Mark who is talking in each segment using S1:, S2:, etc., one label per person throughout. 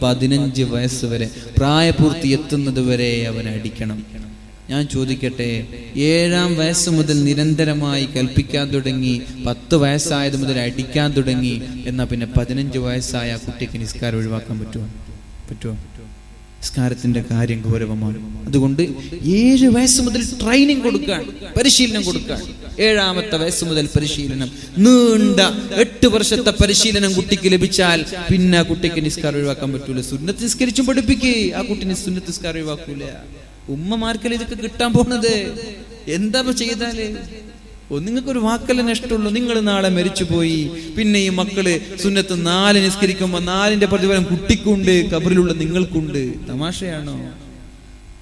S1: 15 വയസ്സ് വരെ, പ്രായപൂർത്തി എത്തുന്നത് വരെ അവനെ അടിക്കണം. ഞാൻ ചോദിക്കട്ടെ, 7-ാം വയസ്സ് മുതൽ നിരന്തരമായി കൽപ്പിക്കാൻ തുടങ്ങി, 10 വയസ്സായത് മുതൽ അടിക്കാൻ തുടങ്ങി, എന്നാൽ പിന്നെ 15 വയസ്സായ കുട്ടിക്ക് നിസ്കാരം ഒഴിവാക്കാൻ പറ്റുമോ? നിസ്കാരത്തിന്റെ കാര്യം ഗൗരവമാണ്. അതുകൊണ്ട് 7 വയസ്സ് മുതൽ ട്രെയിനിങ് കൊടുക്കാൻ, പരിശീലനം കൊടുക്കാൻ. 7-ാമത്തെ വയസ്സ് മുതൽ പരിശീലനം, നീണ്ട 8 വർഷത്തെ പരിശീലനം കുട്ടിക്ക് ലഭിച്ചാൽ പിന്നെ ആ കുട്ടിക്ക് നിസ്കാരം ഒഴിവാക്കാൻ പറ്റൂല. സുന്നത്ത് നിസ്കരിച്ചും പഠിപ്പിക്കേ, ആ കുട്ടിനെ സുന്നത്ത് നിസ്കാരം ഒഴിവാക്കൂല. ഉമ്മമാർക്കല്ലേ ഇതൊക്കെ കിട്ടാൻ പോകുന്നത്? എന്താ ചെയ്താല്? നിങ്ങൾക്കൊരു വാക്കല്ലേ ഇഷ്ടമുള്ളൂ. നിങ്ങൾ നാളെ മരിച്ചുപോയി, പിന്നെ ഈ മക്കള് സുന്നത്ത് 4 നിസ്കരിക്കുമ്പോ 4ന്റെ പ്രതിഫലം കുട്ടിക്കുണ്ട്, കബറിലുള്ള നിങ്ങൾക്കുണ്ട്. തമാശയാണോ?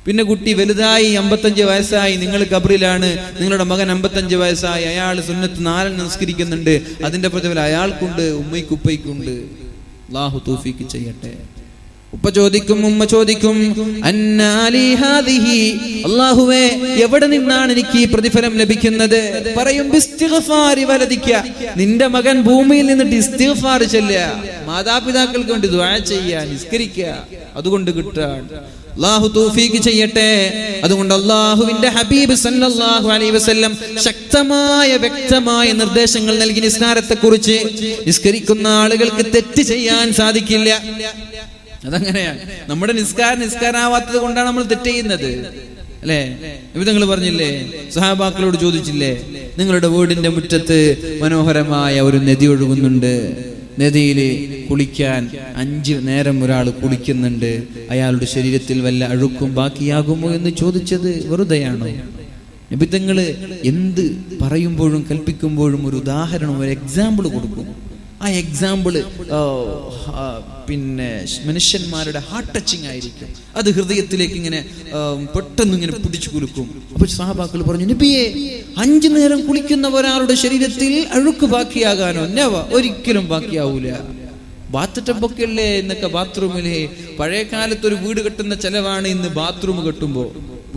S1: പിന്നെ കുട്ടി വലുതായി 55 വയസ്സായി, നിങ്ങൾ കബറിലാണ്. നിങ്ങളുടെ മകൻ 55 വയസ്സായി, അയാൾ സുന്നത്ത് 4 നിസ്കരിക്കുന്നുണ്ട്, അതിന്റെ പ്രതിഫലം അയാൾക്കുണ്ട്, ഉമ്മയ്ക്കുപ്പയ്ക്കുണ്ട്. അല്ലാഹു തൗഫീഖ് ചെയ്യട്ടെ. ഉപ്പ ചോദിക്കും, ഉമ്മ ചോദിക്കും, അല്ലാഹുവേ എവിടെ നിന്നാണ് എനിക്ക് ഈ പ്രതിഫലം ലഭിക്കുന്നത്? പറയും, ബിസ്തിഗ്ഫാരി വലദിക, നിന്റെ മകൻ ഭൂമിയിൽ നിന്നിട്ട് ഇസ്തിഗ്ഫാർ ചൊല്ലുക, മാതാപിതാക്കൾക്ക് വേണ്ടി ദുആ ചെയ്യുക, നിസ്കരിക്കുക, അതുകൊണ്ട് കിട്ടാൻ. അല്ലാഹു തൗഫീഖ് ചെയ്യട്ടെ. അതുകൊണ്ട് അല്ലാഹുവിന്റെ ഹബീബ് സല്ലല്ലാഹു അലൈഹി വസല്ലം ശക്തമായ വ്യക്തമായ നിർദ്ദേശങ്ങൾ നൽകി നിസ്കാരത്തെക്കുറിച്ച്. നിസ്കരിക്കുന്ന ആളുകൾക്ക് തെറ്റ് ചെയ്യാൻ സാധിക്കില്ല. അതങ്ങനെയാണ്. നമ്മുടെ നിസ്കാരാവാത്തത് കൊണ്ടാണ് നമ്മൾ തെറ്റ് ചെയ്യുന്നത്, അല്ലേ? നിങ്ങൾ പറഞ്ഞില്ലേ, സഹാബാക്കളോട് ചോദിച്ചില്ലേ, നിങ്ങളുടെ വീടിന്റെ മുറ്റത്ത് മനോഹരമായ ഒരു നദി ഒഴുകുന്നുണ്ട്, നദിയിൽ കുളിക്കാൻ 5 നേരം ഒരാൾ കുളിക്കുന്നുണ്ട്, അയാളുടെ ശരീരത്തിൽ വല്ല അഴുക്കും ബാക്കിയാകുമോ എന്ന് ചോദിച്ചത് വെറുതെയാണോ? നബിതങ്ങള് എന്ത് പറയുമ്പോഴും കൽപ്പിക്കുമ്പോഴും ഒരു ഉദാഹരണം, ഒരു എക്സാമ്പിൾ കൊടുക്കും. ആ എക്സാമ്പിള് പിന്നെ മനുഷ്യന്മാരുടെ ഹാർട്ട് ടച്ചിങ് ആയിരിക്കും. അത് ഹൃദയത്തിലേക്ക് ഇങ്ങനെ പെട്ടെന്ന് ഇങ്ങനെ പിടിച്ചു കുലുക്കും. അപ്പൊ സഹാബാക്കൾ പറഞ്ഞു, നബിയെ 5 നേരം കുളിക്കുന്ന ഒരാളുടെ ശരീരത്തിൽ അഴുക്ക് ബാക്കിയാകാനോ? ഒരിക്കലും ബാക്കിയാവൂല. ബാത്ത് ടബൊക്കെ അല്ലേ എന്നൊക്കെ, ബാത്റൂമിലെ പഴയ കാലത്ത് ഒരു വീട് കെട്ടുന്ന ചെലവാണ് ഇന്ന് ബാത്റൂം കെട്ടുമ്പോ.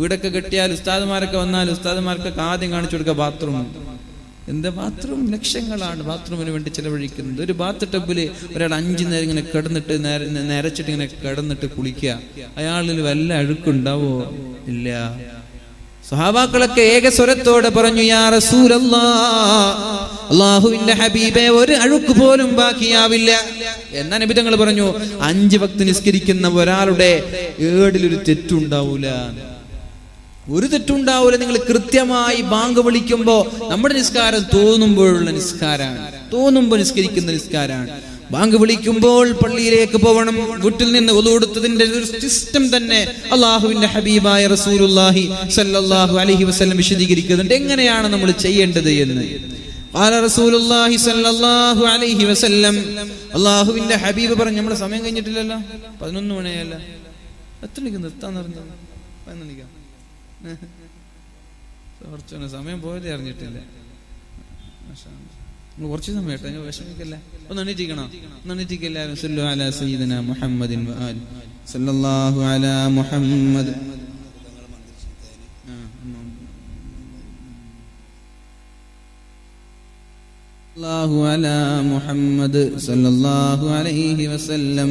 S1: വീടൊക്കെ കെട്ടിയാൽ ഉസ്താദുമാരൊക്കെ വന്നാൽ ഉസ്താദുമാർക്കൊക്കെ ആദ്യം കാണിച്ചു കൊടുക്കുക ബാത്റൂം. എന്താ ബാത്റൂം? ലക്ഷങ്ങളാണ് ബാത്റൂമിന് വേണ്ടി ചെലവഴിക്കുന്നത്. ഒരു ബാത്ത് ടബില് ഒരാൾ 5 നേരം ഇങ്ങനെ കിടന്നിട്ട് നരച്ചിട്ട് ഇങ്ങനെ കിടന്നിട്ട് കുളിക്കുക, അയാളിൽ വല്ല അഴുക്കുണ്ടാവോ? ഇല്ല. സഹാബാക്കളൊക്കെ ഏകസ്വരത്തോടെ പറഞ്ഞു, യാ റസൂലല്ലാഹ്, അല്ലാഹുവിന്റെ ഹബീബേ, ഒരു അഴുക്ക് പോലും ബാക്കിയാവില്ല. എന്നാ നബി തങ്ങൾ പറഞ്ഞു, 5 വക്ത് നിസ്കരിക്കുന്ന ഒരാളുടെ ഏടിലൊരു തെറ്റുണ്ടാവൂല, ഒരു തെറ്റുണ്ടാവൂല. നിങ്ങൾ കൃത്യമായി ബാങ്ക് വിളിക്കുമ്പോ, നമ്മുടെ നിസ്കാരം തോന്നുമ്പോഴുള്ള നിസ്കാരാണ്, തോന്നുമ്പോൾ നിസ്കരിക്കുന്ന നിസ്കാരാണ്. ബാങ്ക് വിളിക്കുമ്പോൾ പള്ളിയിലേക്ക് പോകണം, വീട്ടിൽ നിന്ന് wudu എടുത്തതിന്റെ ഒരു സിസ്റ്റം തന്നെ അല്ലാഹുവിന്റെ ഹബീബായ റസൂലുള്ളാഹി സ്വല്ലല്ലാഹു അലൈഹി വസല്ലം വിശദീകരിക്കുന്നുണ്ട്, എങ്ങനെയാണ് നമ്മൾ ചെയ്യേണ്ടത് എന്ന്. ഖാല റസൂലുള്ളാഹി സ്വല്ലല്ലാഹു അലൈഹി വസല്ലം, അല്ലാഹുവിന്റെ ഹബീബ് പറഞ്ഞു, നമ്മുടെ സമയം കഴിഞ്ഞിട്ടില്ലല്ലോ, 11 മണിയല്ല, എത്ര മണിക്ക് നിർത്താന്ന് പറഞ്ഞത്? 11 മണിക്കാ? സമയം പോയതേ അറിഞ്ഞിട്ടില്ല. കുറച്ച് സമയം കേട്ടോ, ഞാൻ വിഷമിക്കല്ലേ. ഒന്ന് എണീറ്റിക്കണം എല്ലാവരും. സല്ലു അലാ സയ്യിദിനാ മുഹമ്മദിൻ വആലി സല്ലല്ലാഹു അലാ മുഹമ്മദ്. സല്ലല്ലാഹു അലാ മുഹമ്മദ് സല്ലല്ലാഹു അലൈഹി വസല്ലം,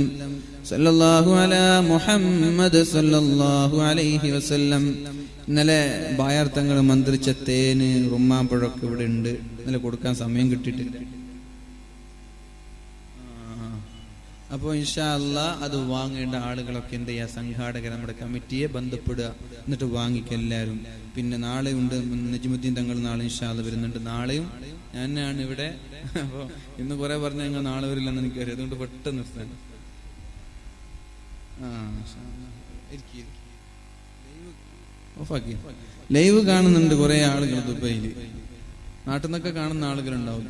S1: സല്ലല്ലാഹു അലാ മുഹമ്മദ് സല്ലല്ലാഹു അലൈഹി വസല്ലം. ഇന്നലെ ബായാർത്ഥങ്ങൾ മന്ത്രിച്ച തേന്, റുമ്മാമ്പഴമൊക്കെ ഇവിടെ ഉണ്ട്. ഇന്നലെ കൊടുക്കാൻ സമയം കിട്ടിയിട്ടില്ല. അപ്പോൾ ഇൻഷാ അല്ലാഹ് അത് വാങ്ങേണ്ട ആളുകളൊക്കെ എന്ത് ചെയ്യുക, സംഘാടകർ നമ്മുടെ കമ്മിറ്റിയെ ബന്ധപ്പെടുക, എന്നിട്ട് വാങ്ങിക്കുക എല്ലാവരും. പിന്നെ നാളെ ഉണ്ട് നജ്മുദ്ദീൻ തങ്ങൾ, നാളെ ഇൻഷാ അല്ലാഹ് വരുന്നുണ്ട്. നാളെയും ഞാനാണ് ഇവിടെ. അപ്പോൾ ഇന്ന് കുറെ പറഞ്ഞാൽ നിങ്ങൾ നാളെ വരില്ലെന്ന് എനിക്കറിയാം, അതുകൊണ്ട് പെട്ടെന്ന് നിർത്താൻ. ലൈവ് കാണുന്നുണ്ട് കുറെ ആളുകൾ ദുബൈയിൽ, നാട്ടിൽ നിന്നൊക്കെ കാണുന്ന ആളുകളുണ്ടാവും,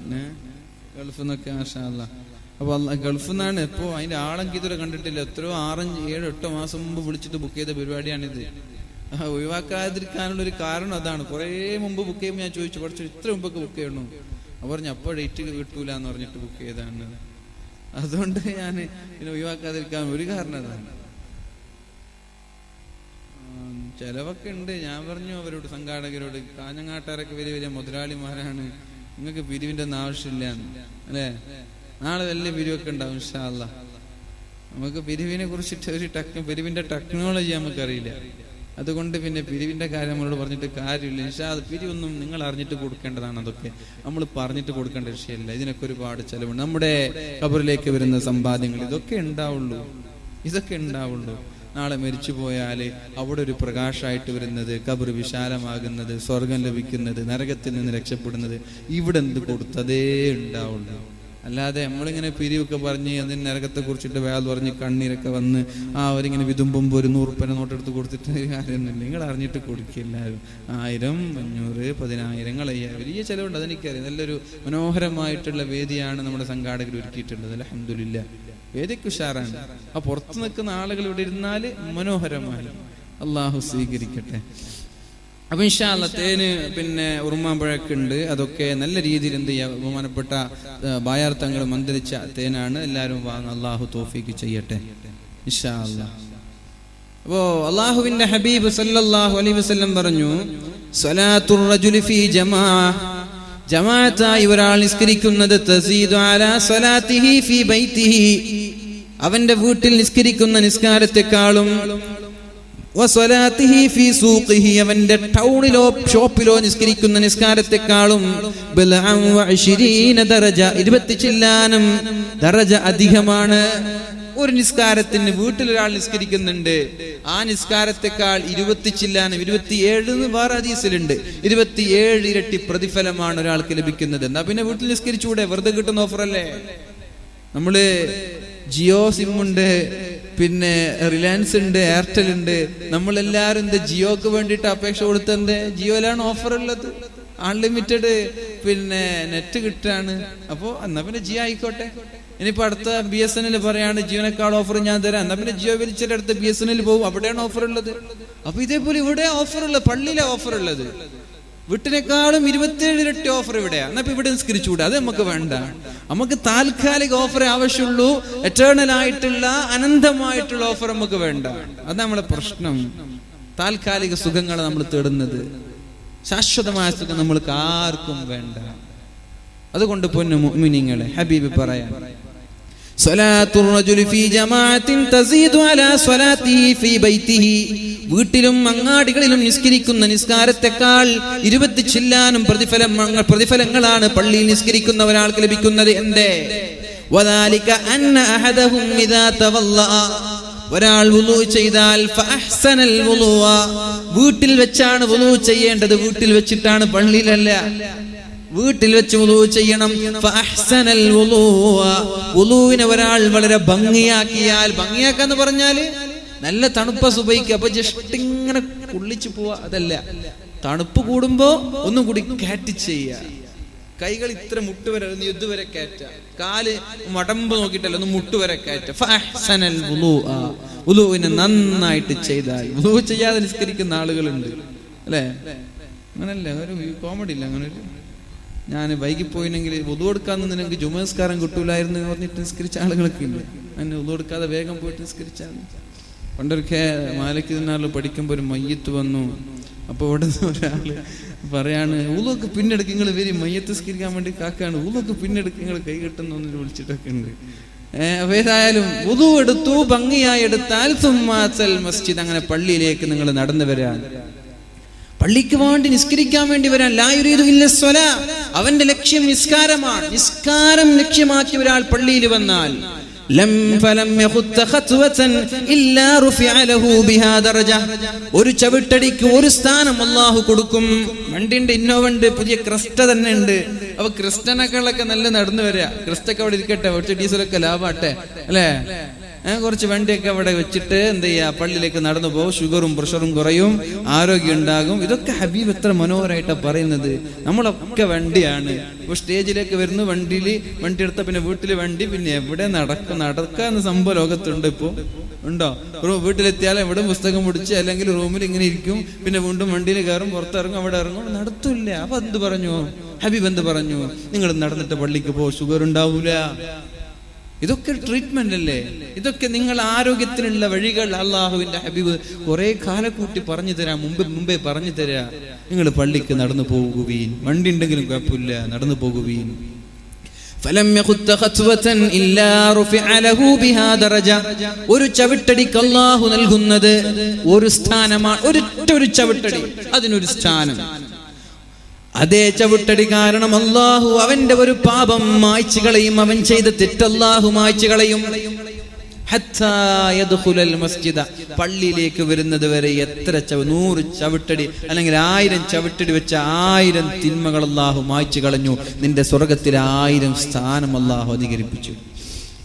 S1: ഗൾഫിൽ നിന്നൊക്കെ. മാഷാ അല്ലാഹ്. അപ്പൊ ഗൾഫിൽ നിന്നാണ്. ഇപ്പോ അതിന്റെ ആളെങ്കിൽ ഇതുവരെ കണ്ടിട്ടില്ല. എത്രയോ 6, 7, 8 മാസം മുമ്പ് വിളിച്ചിട്ട് ബുക്ക് ചെയ്ത പരിപാടിയാണിത്. ഒഴിവാക്കാതിരിക്കാനുള്ള ഒരു കാരണം അതാണ്. കുറെ മുമ്പ് ബുക്ക് ചെയ്യുമ്പോൾ ഞാൻ ചോദിച്ചു, കുറച്ച് ഇത്ര മുമ്പൊക്കെ ബുക്ക് ചെയ്യണോ? പറഞ്ഞു അപ്പോൾ ഡേറ്റ് കിട്ടൂല എന്ന് പറഞ്ഞിട്ട് ബുക്ക് ചെയ്താണ്. അതുകൊണ്ട് ഞാൻ പിന്നെ ഒഴിവാക്കാതിരിക്കാൻ ഒരു കാരണം അതാണ്. ചെലവൊക്കെ ഉണ്ട്. ഞാൻ പറഞ്ഞു അവരോട്, സംഘാടകരോട്, കാഞ്ഞങ്ങാട്ടുകാരൊക്കെ വലിയ വലിയ മുതലാളിമാരാണ്, നിങ്ങൾക്ക് പിരിവിന്റെ ഒന്നും ആവശ്യമില്ല അല്ലേ. നാളെ വലിയ പിരിവൊക്കെ ഉണ്ടാവും ഇൻഷാ അല്ലാഹ്. നമുക്ക് പിരിവിനെ കുറിച്ചിട്ട് പിരിവിന്റെ ടെക്നോളജി നമുക്കറിയില്ല. അതുകൊണ്ട് പിന്നെ പിരിവിന്റെ കാര്യം നമ്മളോട് പറഞ്ഞിട്ട് കാര്യമില്ല. പക്ഷേ അത് പിരിവൊന്നും നിങ്ങൾ അറിഞ്ഞിട്ട് കൊടുക്കേണ്ടതാണ്. അതൊക്കെ നമ്മൾ പറഞ്ഞിട്ട് കൊടുക്കേണ്ട വിഷയമല്ല. ഇതിനൊക്കെ ഒരുപാട് ചെലവുണ്ട്. നമ്മുടെ ഖബറിലേക്ക് വരുന്ന സമ്പാദ്യങ്ങൾ ഇതൊക്കെ ഉണ്ടാവുള്ളൂ. നാളെ മരിച്ചു പോയാൽ അവിടെ ഒരു പ്രകാശമായിട്ട് വരുന്നത്, ഖബർ വിശാലമാകുന്നത്, സ്വർഗം ലഭിക്കുന്നത്, നരകത്തിൽ നിന്ന് രക്ഷപ്പെടുന്നത് ഇവിടെ എന്ത് കൊടുത്തതേ ഉണ്ടാവുള്ളൂ. അല്ലാതെ നമ്മളിങ്ങനെ പിരിവൊക്കെ പറഞ്ഞ് അതിന് നരകത്തെ കുറിച്ചിട്ട് വേദം പറഞ്ഞ് കണ്ണീരൊക്കെ വന്ന് അവരിങ്ങനെ വിതുമ്പുമ്പോൾ ഒരു 100 രൂപ നോട്ടെടുത്ത് കൊടുത്തിട്ട് കാര്യമൊന്നുമില്ല. നിങ്ങൾ അറിഞ്ഞിട്ട് കൊടുക്കുക. എല്ലാവരും 1000, 500, 10,000 വലിയ ചിലവുണ്ട്. അതെനിക്കറിയാം. നല്ലൊരു മനോഹരമായിട്ടുള്ള വേദിയാണ് നമ്മുടെ സംഘാടകർ ഒരുക്കിയിട്ടുള്ളത്. അൽഹംദുലില്ലാ, വേദിക്ക് ഉഷാറാണ്. ആ പുറത്ത് നിൽക്കുന്ന ആളുകൾ ഇവിടെ ഇരുന്നാൽ മനോഹരമായി. അള്ളാഹു സ്വീകരിക്കട്ടെ. അപ്പൊ ഇൻഷാ അല്ലാഹ് തേന് പിന്നെ ഉറുമാമ്പഴൊക്കെ ഉണ്ട്. അതൊക്കെ നല്ല രീതിയിൽ എന്ത് ചെയ്യുക, ബഹുമാനപ്പെട്ട ബായാർത്ഥങ്ങൾ മന്ത്രിച്ച തേനാണ്. എല്ലാവരും വാങ്ങ. അള്ളാഹു തൗഫീഖ് ചെയ്യട്ടെ ഇൻഷാ അല്ലാഹ്. അപ്പോ അള്ളാഹുവിന്റെ ഹബീബ് സല്ലല്ലാഹു അലൈഹി വസല്ലം പറഞ്ഞു, സ്വലാത്തുർ റജുലി ഫീ ജമാഅത്തായി ഒരാൾ നിസ്കരിക്കുന്നത് തസീദു അലാ സ്വലാത്തിഹി ഫീ ബൈതിഹി, അവന്റെ വീട്ടിൽ നിസ്കരിക്കുന്ന നിസ്കാരത്തെക്കാളും വസ്വലാത്തിഹി ഫീ സൂഖിഹി, അവന്റെ ടൗണിലോ ഷോപ്പിലോ നിസ്കരിക്കുന്ന നിസ്കാരത്തെക്കാളും 20 ദറജ, 20 ചില്ലാനം ദറജ അധികമാണ്. ഒരു നിസ്കാരത്തിന് വീട്ടിലൊരാൾ നിസ്കരിക്കുന്നുണ്ട്, ആ നിസ്കാരത്തെക്കാൾ 20 ചില്ലാനം, 27 വേറെ ഹദീസിലുണ്ട്, 27 ഇരട്ടി പ്രതിഫലമാണ് ഒരാൾക്ക് ലഭിക്കുന്നത്. എന്നാ പിന്നെ വീട്ടിൽ നിസ്കരിച്ചൂടെ? വെറുതെ കിട്ടുന്ന ഓഫറല്ലേ. നമ്മള് ജിയോ സിം ഉണ്ട്, പിന്നെ റിലയൻസ് ഉണ്ട്, എയർടെൽ ഉണ്ട്. നമ്മളെല്ലാരും എന്താ ജിയോക്ക് വേണ്ടിയിട്ട് അപേക്ഷ കൊടുത്തത്? ജിയോയിലാണ് ഓഫർ ഉള്ളത്, അൺലിമിറ്റഡ് പിന്നെ നെറ്റ് കിട്ടാണ്. അപ്പോ എന്നാ പിന്നെ ജിയോ ആയിക്കോട്ടെ. ഇനിയിപ്പോ അടുത്ത BSNL പറയാണ് ജിയോനേക്കാൾ ഓഫർ ഞാൻ തരാം, എന്നാ പിന്നെ ജിയോ വലിച്ചിട്ട് അടുത്ത് BSNL പോകും, അവിടെയാണ് ഓഫർ ഉള്ളത്. അപ്പൊ ഇതേപോലെ ഇവിടെ ഓഫർ ഉള്ളത്, പള്ളിയിലെ ഓഫർ ഉള്ളത്. വീട്ടിനേക്കാളും 27 ഇരട്ടി ഓഫർ ഇവിടെയാണ്. എന്നാ ഇവിടെ നിസ്കരിച്ചുകൂടെ? അത് നമുക്ക് വേണ്ട. നമുക്ക് താൽക്കാലിക ഓഫറേ ആവശ്യമുള്ളൂ. എറ്റേണൽ ആയിട്ടുള്ള അനന്തമായിട്ടുള്ള ഓഫർ നമുക്ക് വേണ്ട. അത് നമ്മളെ പ്രശ്നം. താൽക്കാലിക സുഖങ്ങൾ നമ്മൾ തേടുന്നത്, ശാശ്വതമായ സുഖം നമ്മൾക്ക് ആർക്കും വേണ്ട. അതുകൊണ്ട് പൊന്നു മുഅ്മിനീങ്ങളെ, ഹബീബ് പറയാം, സ്വലാത്തുർ റജുലി ഫീ ജമാഅത്തിൻ തസീദു അലാ സ്വലാത്തിഹി ഫീ ബൈതിഹി, വീട്ടിലും അങ്ങാടികളിലും നിസ്കരിക്കുന്ന നിസ്കാരത്തെക്കാൾ 20 ചില്ലാനും പ്രതിഫലങ്ങളാണ് പള്ളിയിൽ നിസ്കരിക്കുന്ന ഒരാൾക്ക് ലഭിക്കുന്നത്. എന്തേ? വദാലിക അന്ന അഹദഹും ഇദാ തവല്ലഅ, ഒരാൾ വുളൂ ചെയ്താൽ ഫഅഹ്സനൽ വുളൂഅ, വീട്ടിൽ വെച്ചാണ് വുളൂ ചെയ്യേണ്ടത്, വീട്ടിൽ വെച്ചിട്ടാണ്, പള്ളിയിലല്ല. വീട്ടിൽ വെച്ച് വുളൂ ചെയ്യണം. ഫഅഹ്സനൽ വുളൂഅ, വുളൂവിനെ ഒരാൾ വളരെ ഭംഗിയാക്കിയാൽ, ഭംഗിയാക്കാന്ന് പറഞ്ഞാല് നല്ല തണുപ്പ സുബൈക്ക്, അപ്പൊ ജസ്റ്റ് ഇങ്ങനെ കുള്ളിച്ചു പോവാ, അതല്ല. തണുപ്പ് കൂടുമ്പോ ഒന്നും കൂടി കാറ്റ് ചെയ്യുക. കൈകൾ ഇത്ര മുട്ടുവരെ, ഇതുവരെ കയറ്റ, കാല് മടമ്പ് നോക്കിയിട്ടല്ല, ഒന്ന് മുട്ടുവരെ കയറ്റ. ഫഅഹ്സനൽ വുളൂഅ, വുളൂവിനെ നന്നായിട്ട് ചെയ്താൽ. വുളൂ ചെയ്യാതെ നിസ്കരിക്കുന്ന ആളുകളുണ്ട് അല്ലേ? അങ്ങനല്ല, ഒരു കോമഡി ഇല്ല. അങ്ങനെ ഒരു ഞാൻ വൈകിപ്പോയിനെങ്കിൽ വുളൂ എടുക്കാന്ന് നിനക്ക് ജുമസ്കാരം കിട്ടൂലായിരുന്നു എന്ന് പറഞ്ഞിട്ട് നിസ്കരിച്ച ആളുകളൊക്കെ ഇല്ല. അങ്ങനെ വുളൂ എടുക്കാതെ വേഗം പോയിട്ട് നിസ്കരിച്ചാൽ. പണ്ടൊക്കെ മാലിക് ദിനാറിൽ പഠിക്കുമ്പോൾ ഒരു മയ്യത്ത് വന്നു. അപ്പോൾ ഇവിടെ നിന്ന് ഒരാള് പറയാണ്, വുളുവൊക്കെ പിന്നെടുക്ക്, നിങ്ങൾ വരി മയ്യത്ത് നിസ്കരിക്കാൻ വേണ്ടി കാക്കാണ്, വുളുവൊക്കെ പിന്നെടുക്ക്, നിങ്ങൾ കൈ കെട്ടുന്നു എന്ന് വിളിച്ചിട്ടൊക്കെ ഉണ്ട്. അപ്പൊ ഏതായാലും വുളു എടുത്തു, ഭംഗിയായി എടുത്താൽ സുമ്മാസൽ മസ്ജിദ്, അങ്ങനെ പള്ളിയിലേക്ക് നിങ്ങൾ നടന്നു വരാൻ, പള്ളിക്ക് വേണ്ടി നിസ്കരിക്കാൻ വേണ്ടി വരാൻ. ലാ യുരീദു ഇല്ല സ്വലാ, അവന്റെ ലക്ഷ്യം നിസ്കാരമാണ്. നിസ്കാരം ലക്ഷ്യമാക്കി ഒരാൾ പള്ളിയിൽ വന്നാൽ ഒരു ചവിട്ടടിക്ക് ഒരു സ്ഥാനം അല്ലാഹു കൊടുക്കും. വണ്ടിന്റെ ഇന്നോവണ്ട്, പുതിയ ക്രിസ്റ്റ തന്നെ ഉണ്ട്. അപ്പൊ ക്രിസ്റ്റനൊക്കെ നല്ല നടന്നു വരിക. ക്രിസ്റ്റൊക്കെ അവിടെ ഇരിക്കട്ടെ, കുറച്ച് ഡീസലൊക്കെ ലാഭാട്ടെ അല്ലേ? കുറച്ച് വണ്ടിയൊക്കെ അവിടെ വെച്ചിട്ട് എന്ത് ചെയ്യാ, പള്ളിയിലേക്ക് നടന്നു പോകും. ഷുഗറും പ്രഷറും കുറയും, ആരോഗ്യം ഉണ്ടാകും. ഇതൊക്കെ ഹബീബ് എത്ര മനോഹരമായിട്ടാണ് പറയുന്നത്. നമ്മളൊക്കെ വണ്ടിയാണ്. ഇപ്പൊ സ്റ്റേജിലേക്ക് വരുന്നു, വണ്ടി എടുത്ത പിന്നെ വീട്ടില് വണ്ടി, പിന്നെ എവിടെ നടക്കാന്ന് സംഭവം ലോകത്തുണ്ട്. ഇപ്പൊ ഉണ്ടോ? വീട്ടിലെത്തിയാൽ എവിടെ പുസ്തകം പിടിച്ച് അല്ലെങ്കിൽ റൂമിൽ ഇങ്ങനെ ഇരിക്കും, പിന്നെ വീണ്ടും വണ്ടിയിൽ കയറും, പുറത്തിറങ്ങും, അവിടെ ഇറങ്ങും, നടത്തില്ല. അപ്പൊ എന്ത് പറഞ്ഞു ഹബീബ്? എന്ത് പറഞ്ഞു? നിങ്ങൾ നടന്നിട്ട് പള്ളിക്ക് പോ, ഷുഗർ ഉണ്ടാവൂല. ഇതൊക്കെ ട്രീറ്റ്മെന്റ് അല്ലേ? ഇതൊക്കെ നിങ്ങൾ ആരോഗ്യത്തിനുള്ള വഴികൾ അള്ളാഹുവിന്റെ ഹബീബ് കുറെ കാലക്കൂട്ടി പറഞ്ഞു തരാം, മുമ്പേ പറഞ്ഞു തരാ. നിങ്ങൾ പള്ളിക്ക് നടന്നു പോകുവീൻ, വണ്ടി ഉണ്ടെങ്കിലും കുഴപ്പമില്ല, നടന്നു പോകുവീൻ. ഫലം യഖുത്ത ഖത്വതൻ ഇല്ലാ റുഫിഅ ലഹു ബിഹാ ദറജ. ഒരു ചവിട്ടടിക്ക് അല്ലാഹു നൽകുന്നത് ഒരു സ്ഥാനമാണ്. ഒരു ചവിട്ടടി, അതിനൊരു സ്ഥാനം. അതേ ചവിട്ടടി കാരണം അല്ലാഹു അവന്റെ ഒരു പാപം മായ്ച്ചു കളയും. അവൻ ചെയ്ത തെറ്റ് അല്ലാഹു മായ്ച്ചു കളയും. ഹത്താ യദ്ഖുലൽ മസ്ജിദ, പള്ളിയിലേക്ക് വരുന്നത് വരെ എത്ര 100 ചവിട്ടടി അല്ലെങ്കിൽ 1000 ചവിട്ടടി വെച്ച 1000 തിന്മകൾ അല്ലാഹു മായ്ച്ചു കളഞ്ഞു. നിന്റെ സ്വർഗ്ഗത്തിൽ 1000 സ്ഥാനം അല്ലാഹു അധികരിപ്പിച്ചു.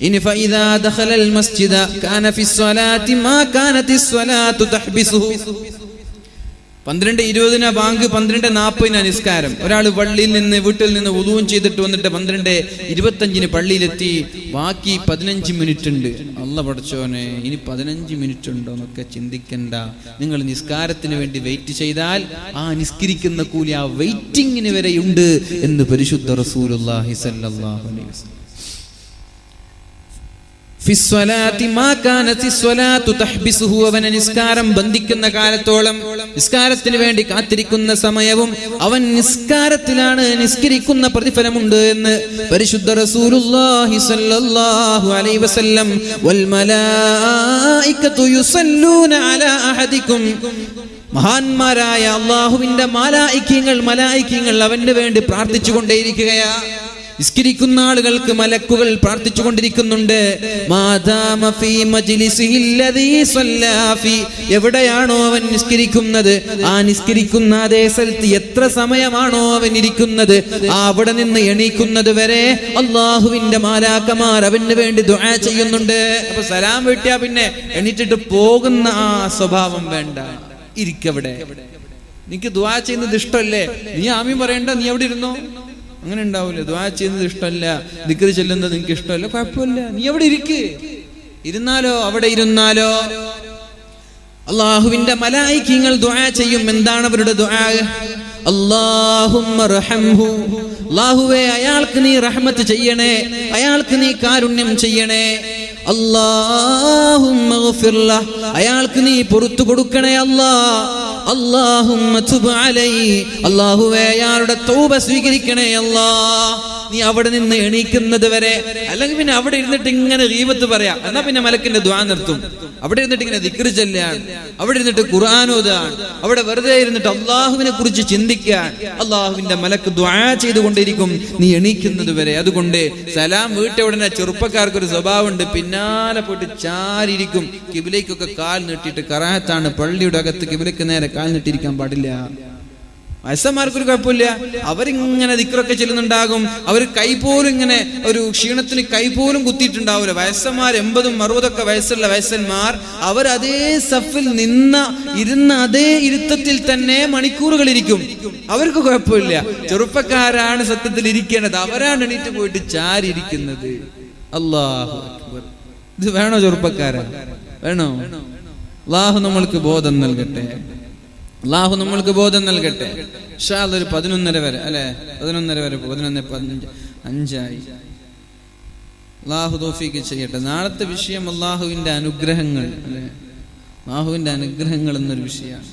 S1: ഇനി ഫഇദാ ദഖലൽ മസ്ജിദ കാന ഫിസ് സ്വലാത്തി മാ കാനത്തിസ് സ്വലാത്തു തഹ്ബിസുഹു. 12:20 ബാങ്ക്, 12:40 നിസ്കാരം. ഒരാൾ പള്ളിയിൽ നിന്ന് വീട്ടിൽ നിന്ന് വുളൂഉം ചെയ്തിട്ട് വന്നിട്ട് 12:25 പള്ളിയിലെത്തി. ബാക്കി 15 മിനിറ്റ് ഉണ്ട്. അല്ലാഹ് പടച്ചോനെ, ഇനി 15 മിനിറ്റ് ഉണ്ടോ എന്നൊക്കെ ചിന്തിക്കണ്ട. നിങ്ങൾ നിസ്കാരത്തിന് വേണ്ടി വെയിറ്റ് ചെയ്താൽ ആ നിസ്കരിക്കുന്ന കൂലി ആ വെയിറ്റിങ്ങിന് വരെയുണ്ട് എന്ന് പരിശുദ്ധ റസൂലുള്ളാഹി സ്വല്ലല്ലാഹു അലൈഹി വസല്ലം. അവൻ നിസ്കാരം ബന്ധിക്കുന്ന കാലത്തോളം, നിസ്കാരത്തിന് വേണ്ടി കാത്തിരിക്കുന്ന സമയവും അവൻ നിസ്കാരത്തിലാണ്, നിസ്കരിക്കുന്ന പ്രതിഫലമുണ്ട് എന്ന് പരിശുദ്ധ റസൂലുള്ളാഹി സ്വല്ലല്ലാഹു അലൈഹി വസല്ലം. വൽ മലായികതു യുസല്ലൂന അലാ അഹദികും. മഹാന്മാരായ അല്ലാഹുവിന്റെ മലായികങ്ങൾ അവന് വേണ്ടി പ്രാർത്ഥിച്ചു കൊണ്ടേയിരിക്കുകയാ. നിസ്കരിക്കുന്ന ആളുകൾക്ക് മലക്കുകൾ പ്രാർത്ഥിച്ചു കൊണ്ടിരിക്കുന്നുണ്ട്. എവിടെയാണോ അവൻ നിസ്കരിക്കുന്നത്, ആ നിസ്കരിക്കുന്ന അതേ സ്ഥലത്ത് എത്ര സമയമാണോ അവൻ ഇരിക്കുന്നത്, അവിടെ നിന്ന് എണീക്കുന്നത് വരെ അള്ളാഹുവിന്റെ മാലാക്കമാർ അവന് വേണ്ടി ദുആ ചെയ്യുന്നുണ്ട്. അപ്പൊ സലാം വീട്ടിയാ പിന്നെ എണീറ്റിട്ട് പോകുന്ന ആ സ്വഭാവം വേണ്ട. ഇരിക്കവിടെ. നിനക്ക് ദുആ ചെയ്യുന്നത് ഇഷ്ടമല്ലേ, നീ ആമീൻ പറയണ്ട, നീ എവിടെ ഇരുന്നോ. അങ്ങനെ ഉണ്ടാവില്ല. ദുആ ചെയ്യുന്നത് ഇഷ്ടമല്ല, ദിക്ർ ചൊല്ലുന്നത് നിനക്ക് ഇഷ്ടമല്ല, കുഴപ്പമില്ല, നീ എവിടെ ഇരിക്ക്. ഇരുന്നാലോ, അവിടെ ഇരുന്നാലോ അല്ലാഹുവിന്റെ മലായികകൾ ദുആ ചെയ്യും. എന്താണ് അവരുടെ ദുആ? അല്ലാഹുമ്മ റഹംഹു, അല്ലാഹുവേ അയാൾക്ക് നീ റഹ്മത്ത് ചെയ്യണേ, അയാൾക്ക് നീ കാരുണ്യം ചെയ്യണേ. അല്ലാഹുമ്മ ഗഫിർ ലഹ്, അയാൾക്ക് നീ പുറത്തു കൊടുക്കണേ അല്ലാഹ്. അല്ലാഹുമ്മ തുബ് അലൈഹി, അല്ലാഹുവേ അയാളുടെ തൗബ സ്വീകരിക്കണേ അല്ലാഹ്. നീ അവിടെ നിന്ന് എണീക്കുന്നത് വരെ, അല്ലെങ്കിൽ പിന്നെ അവിടെ ഇരുന്നിട്ട് ഇങ്ങനെ ഗീബത്ത് പറയാ, എന്നാ പിന്നെ മലക്കിന്റെ ദുആ നിർത്തും. അവിടെ ഇരുന്നിട്ട് ഇങ്ങനെ ദിക്ർ ചൊല്ലാൻ, അവിടെ ഇരുന്നിട്ട് ഖുർആൻ ഓതാൻ, അവിടെ വെറുതെ ഇരുന്നിട്ട് അള്ളാഹുവിനെ കുറിച്ച് ചിന്തിക്കാൻ അള്ളാഹുവിന്റെ മലക്ക് ദുആ ചെയ്തുകൊണ്ടിരിക്കും നീ എണീക്കുന്നത് വരെ. അതുകൊണ്ട് സലാം വീട്ടിയ ഉടനെ ചെറുപ്പക്കാർക്കൊരു സ്വഭാവമുണ്ട്, പിന്നാലെ പോയിട്ട് ചാരിയിരിക്കും. കിബിലേക്കൊക്കെ കാൽ നീട്ടിയിട്ട്, കറാഹത്താണ് പള്ളിയുടെ അകത്ത് കിബിലേക്ക് നേരെ കാൽ നീട്ടിയിരിക്കാൻ പാടില്ല. വയസ്സന്മാർക്കൊരു കുഴപ്പമില്ല, അവരിങ്ങനെ ദിക്റൊക്കെ ചെല്ലുന്നുണ്ടാകും. അവർ കൈ പോലും ഇങ്ങനെ ഒരു ക്ഷീണത്തിന് കൈ പോലും കുത്തിയിട്ടുണ്ടാവില്ല. വയസ്സന്മാർ 80, 60 വയസ്സുള്ള വയസ്സന്മാർ അവർ അതേ സഫിൽ ഇരുന്ന അതേ ഇരുത്തത്തിൽ തന്നെ മണിക്കൂറുകൾ ഇരിക്കും. അവർക്ക് കുഴപ്പമില്ല. ചെറുപ്പക്കാരാണ് സത്യത്തിൽ ഇരിക്കേണ്ടത്, അവരാണ് എണീറ്റ് പോയിട്ട് ചാരിയിരിക്കുന്നത്. അല്ലാഹു അക്ബർ. ഇത് വേണോ ചെറുപ്പക്കാരാ? വേണോ? അല്ലാഹു നമ്മൾക്ക് ബോധം നൽകട്ടെ. അല്ലാഹു നമ്മൾക്ക് ബോധം നൽകട്ടെ. ഇൻഷാ അല്ലാഹ് ഒരു 11:30 വരെ, അല്ലെ 11:30 വരെ, 11:15 അല്ലാഹു തൗഫീഖ് ചെയ്യട്ടെ. നാളത്തെ വിഷയം അല്ലാഹുവിന്റെ അനുഗ്രഹങ്ങൾ, അല്ലെ, അല്ലാഹുവിന്റെ അനുഗ്രഹങ്ങൾ എന്നൊരു വിഷയമാണ്.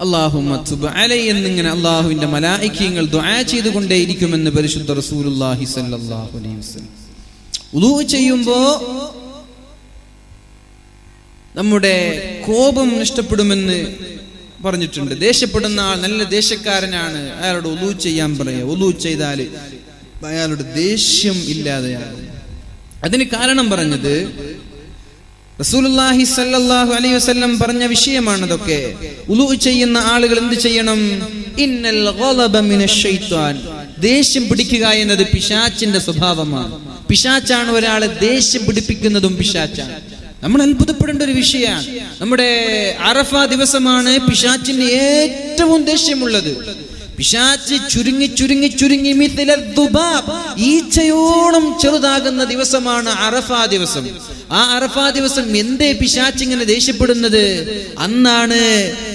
S1: അല്ലാഹുമ്മ തുബ് അലൈഹി എന്നിങ്ങനെ അല്ലാഹുവിന്റെ മലായികകൾ ദുആ ചെയ്തുകൊണ്ടേയിരിക്കുമെന്ന് പരിശുദ്ധ റസൂലുള്ളാഹി സ്വല്ലല്ലാഹു അലൈഹി വസല്ലം. വുളൂ ചെയ്യുമ്പോ നമ്മുടെ കോപം നഷ്ടപ്പെടുമെന്ന് പറഞ്ഞിട്ടുണ്ട്. ദേഷ്യപ്പെടുന്ന ആൾ നല്ല ദേഷ്യക്കാരനാണ്, അയാളോട് വുളൂ ചെയ്യാൻ പറയുക. വുളൂ ചെയ്താൽ അയാളുടെ ദേഷ്യം ഇല്ലാതെയാകും. അതിന് കാരണം പറഞ്ഞത് റസൂലുള്ളാഹി സ്വല്ലല്ലാഹു അലൈഹി വസല്ലം പറഞ്ഞ വിഷയമാണ്. അതൊക്കെ വുളൂ ചെയ്യുന്ന ആളുകൾ എന്ത് ചെയ്യണം? ഇന്നൽ ഗളബ മിനശ് ശൈത്വാൻ, ദേഷ്യം പിടിക്കുക എന്നത് പിശാചിന്റെ സ്വഭാവമാണ്. പിശാചാണ് ഒരാളെ ദേഷ്യം പിടിപ്പിക്കുന്നതും പിശാചാണ്. നമ്മൾ അത്ഭുതപ്പെടേണ്ട ഒരു വിഷയമാണ്. നമ്മുടെ അറഫ ദിവസമാണ് പിശാചിന് ഏറ്റവും ദേഷ്യമുള്ളത്. പിശാച് ചുരുങ്ങി ചുരുങ്ങി ചുരുങ്ങി ഈച്ചയോളം ചെറുതാകുന്ന ദിവസമാണ് അറഫ ദിവസം. ആ അറഫ ദിവസം എന്തേ പിശാച് ഇങ്ങനെ ദേഷ്യപ്പെടുന്നത്? അന്നാണ്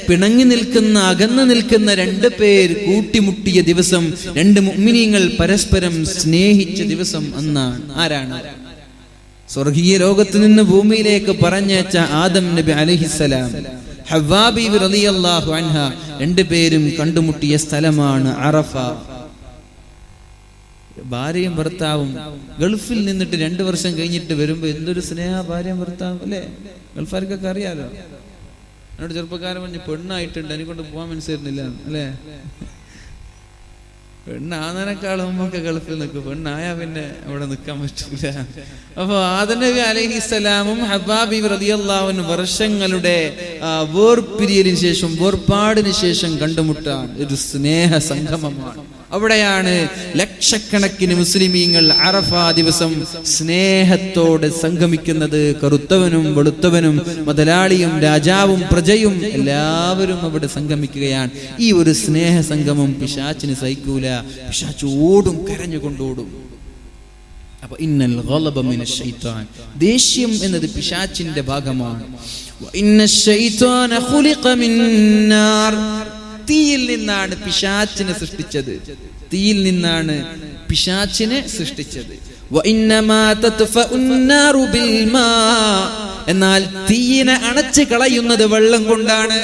S1: പിണങ്ങി നിൽക്കുന്ന, അകന്നു നിൽക്കുന്ന 2 പേർ കൂട്ടിമുട്ടിയ ദിവസം. 2 മുഅ്മിനീങ്ങൾ പരസ്പരം സ്നേഹിച്ച ദിവസം അന്നാണ്. ആരാണ്? സ്വർഗീയ ലോകത്ത് നിന്ന് ഭൂമിയിലേക്ക് പറഞ്ഞയച്ച ആദം നബി അലൈഹിസ്സലാം, ഹവ്വാ ബീവി റളിയല്ലാഹു അൻഹ, 2 പേരും കണ്ടുമുട്ടിയ സ്ഥലമാണ് അറഫ. ഭാര്യയും ഭർത്താവും ഗൾഫിൽ നിന്നിട്ട് 2 വർഷം കഴിഞ്ഞിട്ട് വരുമ്പോ എന്തൊരു സ്നേഹ ഭാര്യയും ഭർത്താവും അല്ലേ? ഗൾഫാർക്കൊക്കെ അറിയാലോ. എന്നോട് ചെറുപ്പക്കാരൻ പറഞ്ഞ് പെണ്ണായിട്ടുണ്ട്, എനിക്കൊണ്ട് പോകാൻ മനസ്സിലായിരുന്നില്ല അല്ലേ? പെണ്ണാന്നതിനേക്കാളും മുമ്പൊക്കെ ഗൾഫിൽ നിൽക്കും, പെണ്ണായാ പിന്നെ അവിടെ നിൽക്കാൻ പറ്റൂല. അപ്പൊ ആദം നബി അലൈഹിസ്സലാമും ഹവ്വാ ബീവി റളിയല്ലാഹു അൻഹ വർഷങ്ങളുടെ വേർപിരിയലിന് ശേഷം, വേർപാടിന് ശേഷം കണ്ടുമുട്ടാൻ ഒരു സ്നേഹ സംഗമമാണ്. അവിടെയാണ് ലക്ഷക്കണക്കിന് മുസ്ലിമീങ്ങൾ അറഫാ ദിവസം സ്നേഹത്തോടെ സംഗമിക്കുന്നത്. കറുത്തവനും വെളുത്തവനും മുതലാളിയും രാജാവും പ്രജയും എല്ലാവരും അവിടെ സംഗമിക്കുകയാണ്. ഈ ഒരു സ്നേഹ സംഗമം പിശാചിന് സഹിക്കൂല. പിശാച് ഓടും, കരഞ്ഞുകൊണ്ടോടും. അപ്പൊ ഇന്നൽ ഗളബ മിനശ് ശൈത്താൻ, ദേഷ്യം എന്നത് പിശാചിന്റെ ഭാഗമാണ്. ഇന്നശ് ശൈത്താന ഖുലിഖ മിൻ നാർ, തീയിൽ നിന്നാണ് പിശാചിനെ സൃഷ്ടിച്ചത്. തീയിൽ നിന്നാണ് പിശാചിനെ സൃഷ്ടിച്ചത്. എന്നാൽ തീയിനെ അണച്ച് കളയുന്നത് വെള്ളം കൊണ്ടാണ്.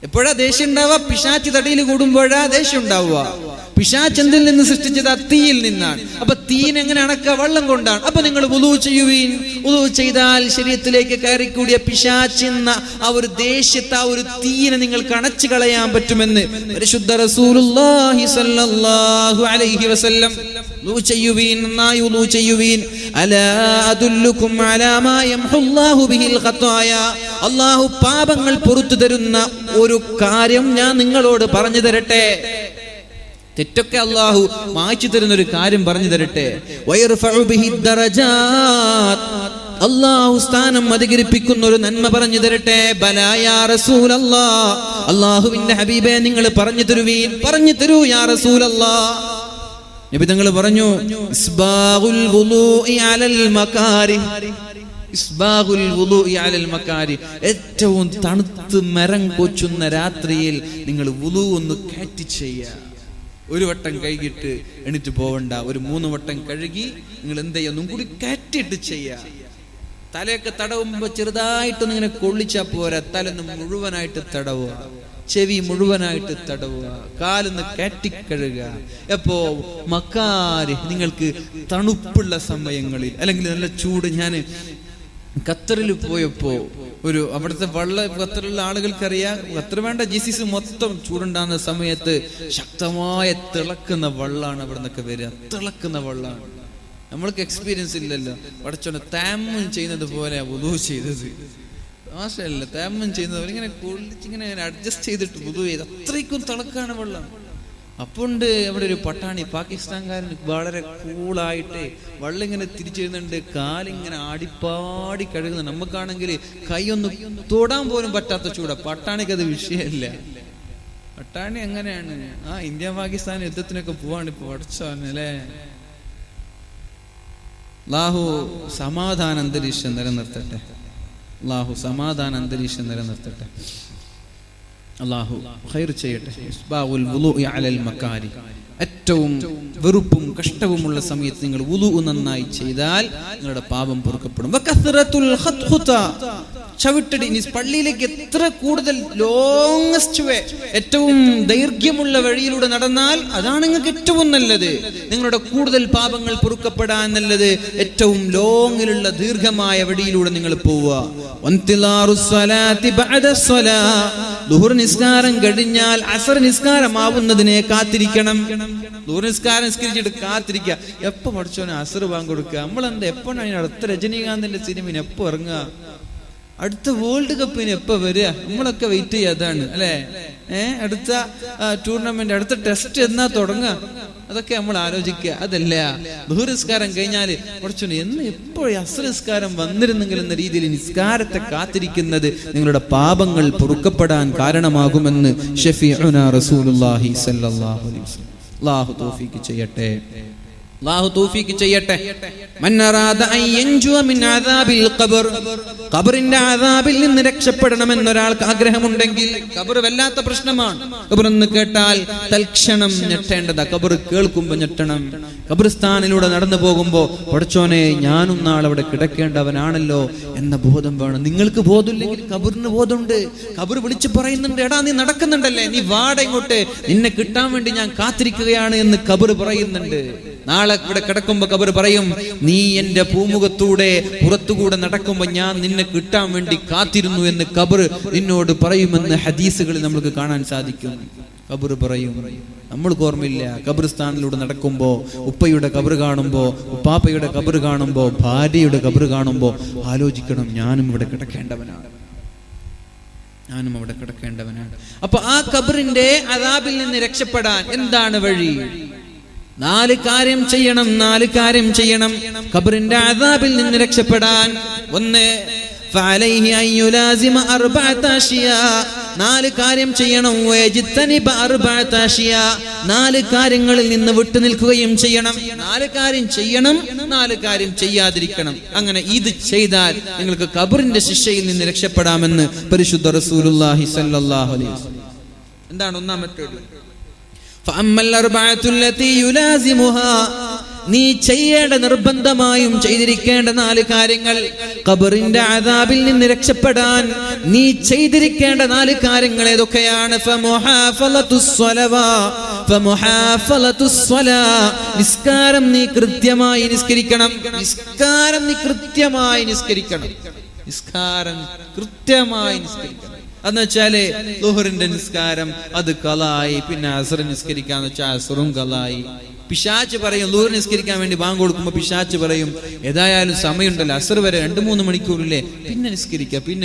S1: എപ്പോഴാ ദേഷ്യം ഉണ്ടാവുക? പിശാച് തടിയിൽ കൂടുമ്പോഴാ ദേഷ്യം ഉണ്ടാവുക. പിശാച് എന്തിൽ നിന്ന് സൃഷ്ടിച്ചത്? തീയിൽ നിന്നാണ്. അപ്പൊ തീയിനെ എങ്ങനെ അണക്കുക? വെള്ളം കൊണ്ടാണ്. അപ്പൊ നിങ്ങൾ വുളൂ ചെയ്യുവീൻ. വുളൂ ചെയ്താൽ ശരീരത്തിലേക്ക് കയറിക്കൂടിയ പിശാചെന്ന ആ ഒരു ദേഷ്യത്തെ, ആ ഒരു തീയിനെ നിങ്ങൾക്ക് അണച്ചു കളയാൻ പറ്റുമെന്ന് പരിശുദ്ധ റസൂലുള്ളാഹി സ്വല്ലല്ലാഹു അലൈഹി വസല്ലം. വുളൂ ചെയ്യുവീൻ, നന്നായി വുളൂ ചെയ്യുവീൻ. അലാ അദുല്ലുകും അലാ മാ യംഹുല്ലാഹു ബിഹിൽ ഖതായ, അല്ലാഹു പാപങ്ങൾ പുറത്തു തരുന്ന ഒരു കാര്യം ഞാൻ നിങ്ങളോട് പറഞ്ഞു തരട്ടെ. തെറ്റൊക്കെ അല്ലാഹു മായ്ച്ചു തരുന്ന ഒരു കാര്യം പറഞ്ഞു തരട്ടെ. വയർഫഉ ബിഹി ദറജാത്ത്, അല്ലാഹു സ്ഥാനം അധികരിപ്പിക്കുന്ന ഒരു നന്മ പറഞ്ഞു തരട്ടെ. ബലാ യാ റസൂലല്ലാഹ്, അല്ലാഹുവിന്റെ ഹബീബേ നിങ്ങൾ പറഞ്ഞു തരുവീൻ, പറഞ്ഞു തരൂ യാ റസൂലല്ലാഹ്. നബി തങ്ങൾ പറഞ്ഞു, ഇസ്ബാഗുൽ വുളൂഇ അലൽ മകാരിഹ്, ഇസ്ബാഗുൽ വുളൂഇ അലൽ മകാരിഹ്, ഏറ്റവും തണുത്ത് മരം കൊച്ചുന്ന രാത്രിയിൽ നിങ്ങൾ വുളൂ ഒന്ന് കാറ്റി ചെയ്യുക. ഒരു വട്ടം കഴുകിയിട്ട് എണീറ്റ് പോവണ്ട. ഒരു 3 വട്ടം കഴുകി നിങ്ങൾ എന്ത് ചെയ്യുക? ഒന്നും കൂടി കാറ്റിട്ട് ചെയ്യുക. തലയൊക്കെ തടവുമ്പോ ചെറുതായിട്ടൊന്നും ഇങ്ങനെ കൊള്ളിച്ചാ പോരാ, തലൊന്ന് മുഴുവനായിട്ട് തടവുക, ചെവി മുഴുവനായിട്ട് തടവുക, കാലൊന്ന് കാറ്റിക്കഴുകുക. എപ്പോ? മക്കാരി, നിങ്ങൾക്ക് തണുപ്പുള്ള സമയങ്ങളിൽ, അല്ലെങ്കിൽ നല്ല ചൂട്. ഞാൻ ഖത്തറിൽ പോയപ്പോ ഒരു അവിടുത്തെ ഖത്തറിലുള്ള ആളുകൾക്കറിയാം, ഖത്തർ വേണ്ട GCC മൊത്തം ചൂടുണ്ടാകുന്ന സമയത്ത് ശക്തമായ തിളക്കുന്ന വെള്ളമാണ് അവിടെ നിന്നൊക്കെ വരിക. തിളക്കുന്ന വെള്ളമാണ്. നമ്മൾക്ക് എക്സ്പീരിയൻസ് ഇല്ലല്ലോ. പടച്ചോനെ തയമ്മും ചെയ്യുന്നത് പോലെ വുളൂ ചെയ്തത്. മാഷല്ല, തയമ്മും ചെയ്യുന്നത് പോലെ ഇങ്ങനെ കുളിച്ചിങ്ങനെ അഡ്ജസ്റ്റ് ചെയ്തിട്ട് വുളൂ ചെയ്ത്, അത്രയ്ക്കും തിളക്കാണ് വെള്ളം. അപ്പോണ്ട് അവിടെ ഒരു പട്ടാണി പാകിസ്ഥാൻകാരൻ വളരെ കൂളായിട്ട് വെള്ളം ഇങ്ങനെ തിരിച്ചെഴുന്നുണ്ട്, കാലിങ്ങനെ ആടിപ്പാടി കഴുകുന്നുണ്ട്. നമുക്കാണെങ്കിൽ കൈയൊന്നും തൊടാൻ പോലും പറ്റാത്ത ചൂടാ. പട്ടാണിക്ക് അത് വിഷയമില്ല. പട്ടാണി എങ്ങനെയാണ്? ഇന്ത്യ പാകിസ്ഥാൻ യുദ്ധത്തിനൊക്കെ പോവാണ് ഇപ്പൊ. അടച്ചോന്നല്ലേ. അല്ലാഹു സമാധാന അന്തരീക്ഷം നിലനിർത്തട്ടെ. അല്ലാഹു സമാധാന അന്തരീക്ഷം നിലനിർത്തട്ടെ. അല്ലാഹു ഖൈർ ചെയ്യട്ടെ. ഇസ്ബാഉൽ വുളൂഇ അലൽ മകാരി, ഏറ്റവും വെറുപ്പും കഷ്ടവുമുള്ള സമയത്ത് നിങ്ങൾ വുളൂ നന്നായി ചെയ്താൽ നിങ്ങളുടെ പാപം പൊറുക്കപ്പെടും. വകസ്റത്തുൽ ഖത്ഖുത, ചവിട്ടടി. പള്ളിയിലേക്ക് എത്ര കൂടുതൽ ലോങ്സ്റ്റ് വേ, ഏറ്റവും ദൈർഘ്യമുള്ള വഴിയിലൂടെ നടന്നാൽ അതാണ് നിങ്ങൾക്ക് ഏറ്റവും നല്ലത്. നിങ്ങളുടെ കൂടുതൽ പാപങ്ങൾ പൊറുക്കപ്പെടാൻ നല്ലത് ഏറ്റവും ലോങ്ങിലുള്ള ദീർഘമായ വഴിയിലൂടെ നിങ്ങൾ പോവുക. ദുഹർ നിസ്കാരം കഴിഞ്ഞാൽ അസർ നിസ്കാരമാവുന്നതിനെ കാത്തിരിക്കണം. ദുഹർ നിസ്കാരം നിസ്കരിച്ചിട്ട് കാത്തിരിക്കുക. എപ്പോ പഠിച്ചോനെ അസർ ബാങ്ക് കൊടുക്കുക? നമ്മളെന്താ എപ്പോഴാണ് അടുത്ത രജനീകാന്തിന്റെ സിനിമന് എപ്പോ ഇറങ്ങുക? അടുത്ത വേൾഡ് കപ്പിന് എപ്പോ വരിക? നമ്മളൊക്കെ വെയിറ്റ് ചെയ്യുക. അതാണ് അല്ലെ? അടുത്ത ടൂർണമെന്റ്, അടുത്ത ടെസ്റ്റ് എന്നാ തുടങ്ങുക? അതൊക്കെ നമ്മൾ ആലോചിക്കുക. അതല്ല, ദുഹർ നിസ്കാരം കഴിഞ്ഞാൽ കുറച്ചു എന്ന് എപ്പോഴും അസ്ർ നിസ്കാരം വന്നിരുന്നെങ്കിൽ എന്ന രീതിയിൽ നിസ്കാരത്തെ കാത്തിരിക്കുന്നത് നിങ്ങളുടെ പാപങ്ങൾ പൊറുക്കപ്പെടാൻ കാരണമാകുമെന്ന് ഷഫീഉനാ റസൂലുള്ളാഹി സ്വല്ലല്ലാഹു അലൈഹി വസല്ലം. അല്ലാഹു തൗഫീഖ് ചെയ്യട്ടെ. അല്ലാഹു തൗഫീഖ് ചെയ്യട്ടെ. മൻ അറാദ അൻ യൻജുവ മിൻ അദാബിൽ ഖബർ, ഖബറിന്റെ അദാബിൽ നിന്ന് രക്ഷപ്പെടണമെന്ന് ഒരാൾക്ക് ആഗ്രഹമുണ്ടെങ്കിൽ, ഖബർ വല്ലാത്ത പ്രശ്നമാണ്. ഖബർ എന്ന് കേട്ടാൽ തൽക്ഷണം ഞെട്ടേണ്ടതാ. ഖബർ കേൾക്കുമ്പോൾ ഞെട്ടണം. ഖബർസ്ഥാനിലൂടെ നടന്നു പോകുമ്പോൾ പടച്ചോനെ ഞാനും നാളെ അവിടെ കിടക്കേണ്ടവനാണല്ലോ എന്ന ബോധം വേണം. നിങ്ങൾക്ക് ബോധമില്ലെങ്കിൽ ഖബറിന് ബോധമുണ്ട്. ഖബർ വിളിച്ചു പറയുന്നുണ്ട്, എടാ നീ നടക്കുന്നുണ്ടല്ലേ, നീ വാട ഇങ്ങോട്ട്, നിന്നെ കിട്ടാൻ വേണ്ടി ഞാൻ കാത്തിരിക്കുകയാണ് എന്ന് ഖബർ പറയുന്നുണ്ട്. നാളെ ഇവിടെ കിടക്കുമ്പോ ഖബർ പറയും, നീ എന്റെ പൂമുഖത്തൂടെ പുറത്തുകൂടെ നടക്കുമ്പോ ഞാൻ നിന്നെ കിട്ടാൻ വേണ്ടി കാത്തിരുന്നു എന്ന് ഖബർ നിന്നോട് പറയുമെന്ന് ഹദീസുകളിൽ നമുക്ക് കാണാൻ സാധിക്കും. ഖബർ പറയും. നമ്മൾക്ക് ഓർമ്മയില്ല, ഖബർസ്ഥാനിലൂടെ നടക്കുമ്പോ, ഉപ്പയുടെ ഖബർ കാണുമ്പോ, ഉപ്പാപ്പയുടെ ഖബർ കാണുമ്പോ, ഭാര്യയുടെ ഖബർ കാണുമ്പോ ആലോചിക്കണം, ഞാനും ഇവിടെ കിടക്കേണ്ടവനാണ്, ഞാനും അവിടെ കിടക്കേണ്ടവനാണ്. അപ്പൊ ആ ഖബറിന്റെ അദാബിൽ നിന്ന് രക്ഷപ്പെടാൻ എന്താണ് വഴി? 4 കാര്യം ചെയ്യണം. 4 കാര്യം ചെയ്യണം ഖബറിന്റെ അദാബിൽ നിന്ന് രക്ഷപ്പെടാൻ. 1, ഫഅലൈഹി അൻ യുലാസിമ 4 അഷ്യാ. 4 കാര്യം ചെയ്യണം. വയജ്തനിബ 4 അഷ്യാ. 4 കാര്യങ്ങളിൽ നിന്ന് വിട്ടു നിൽക്കുകയും ചെയ്യണം. 4 കാര്യം ചെയ്യണം, 4 കാര്യം ചെയ്യാതിരിക്കണം. അങ്ങനെ ഇത് ചെയ്താൽ നിങ്ങൾക്ക് ഖബറിന്റെ ശിക്ഷയിൽ നിന്ന് രക്ഷപ്പെടാമെന്ന് പരിശുദ്ധ റസൂലുള്ളാഹി സ്വല്ലല്ലാഹു അലൈഹി വസല്ലം. എന്താണ് ഒന്നാമത്തേത്? നീ ചെയ്യേണ്ട, നിർബന്ധമായും ചെയ്തിരിക്കേണ്ട 4 കാര്യങ്ങൾ. ഖബറിന്റെ അദാബിൽ നിന്ന് രക്ഷപ്പെടാൻ നീ ചെയ്തിരിക്കേണ്ട 4 കാര്യങ്ങൾ ഏതൊക്കെയാണ്? നിസ്കാരം നീ കൃത്യമായി നിസ്കരിക്കണം. നിസ്കാരം നീ കൃത്യമായി നിസ്കരിക്കണം. നിസ്കാരം കൃത്യമായി നിസ്കരിക്കണം. എന്ന് വെച്ചാല് ളുഹറിന്റെ നിസ്കാരം അത് ഖളായി, പിന്നെ അസ്ർ നിസ്കരിക്കാന്ന് വെച്ചാൽ അസ്റും ഖളായി. പിശാച് പറയും, ളുഹർ നിസ്കരിക്കാൻ വേണ്ടി ബാങ്ക് കൊടുക്കുമ്പോൾ പിശാച് പറയും, ഏതായാലും സമയമുണ്ടല്ലോ, അസ്ർ വരെ 2-3 മണിക്കൂറില്ലേ, പിന്നെ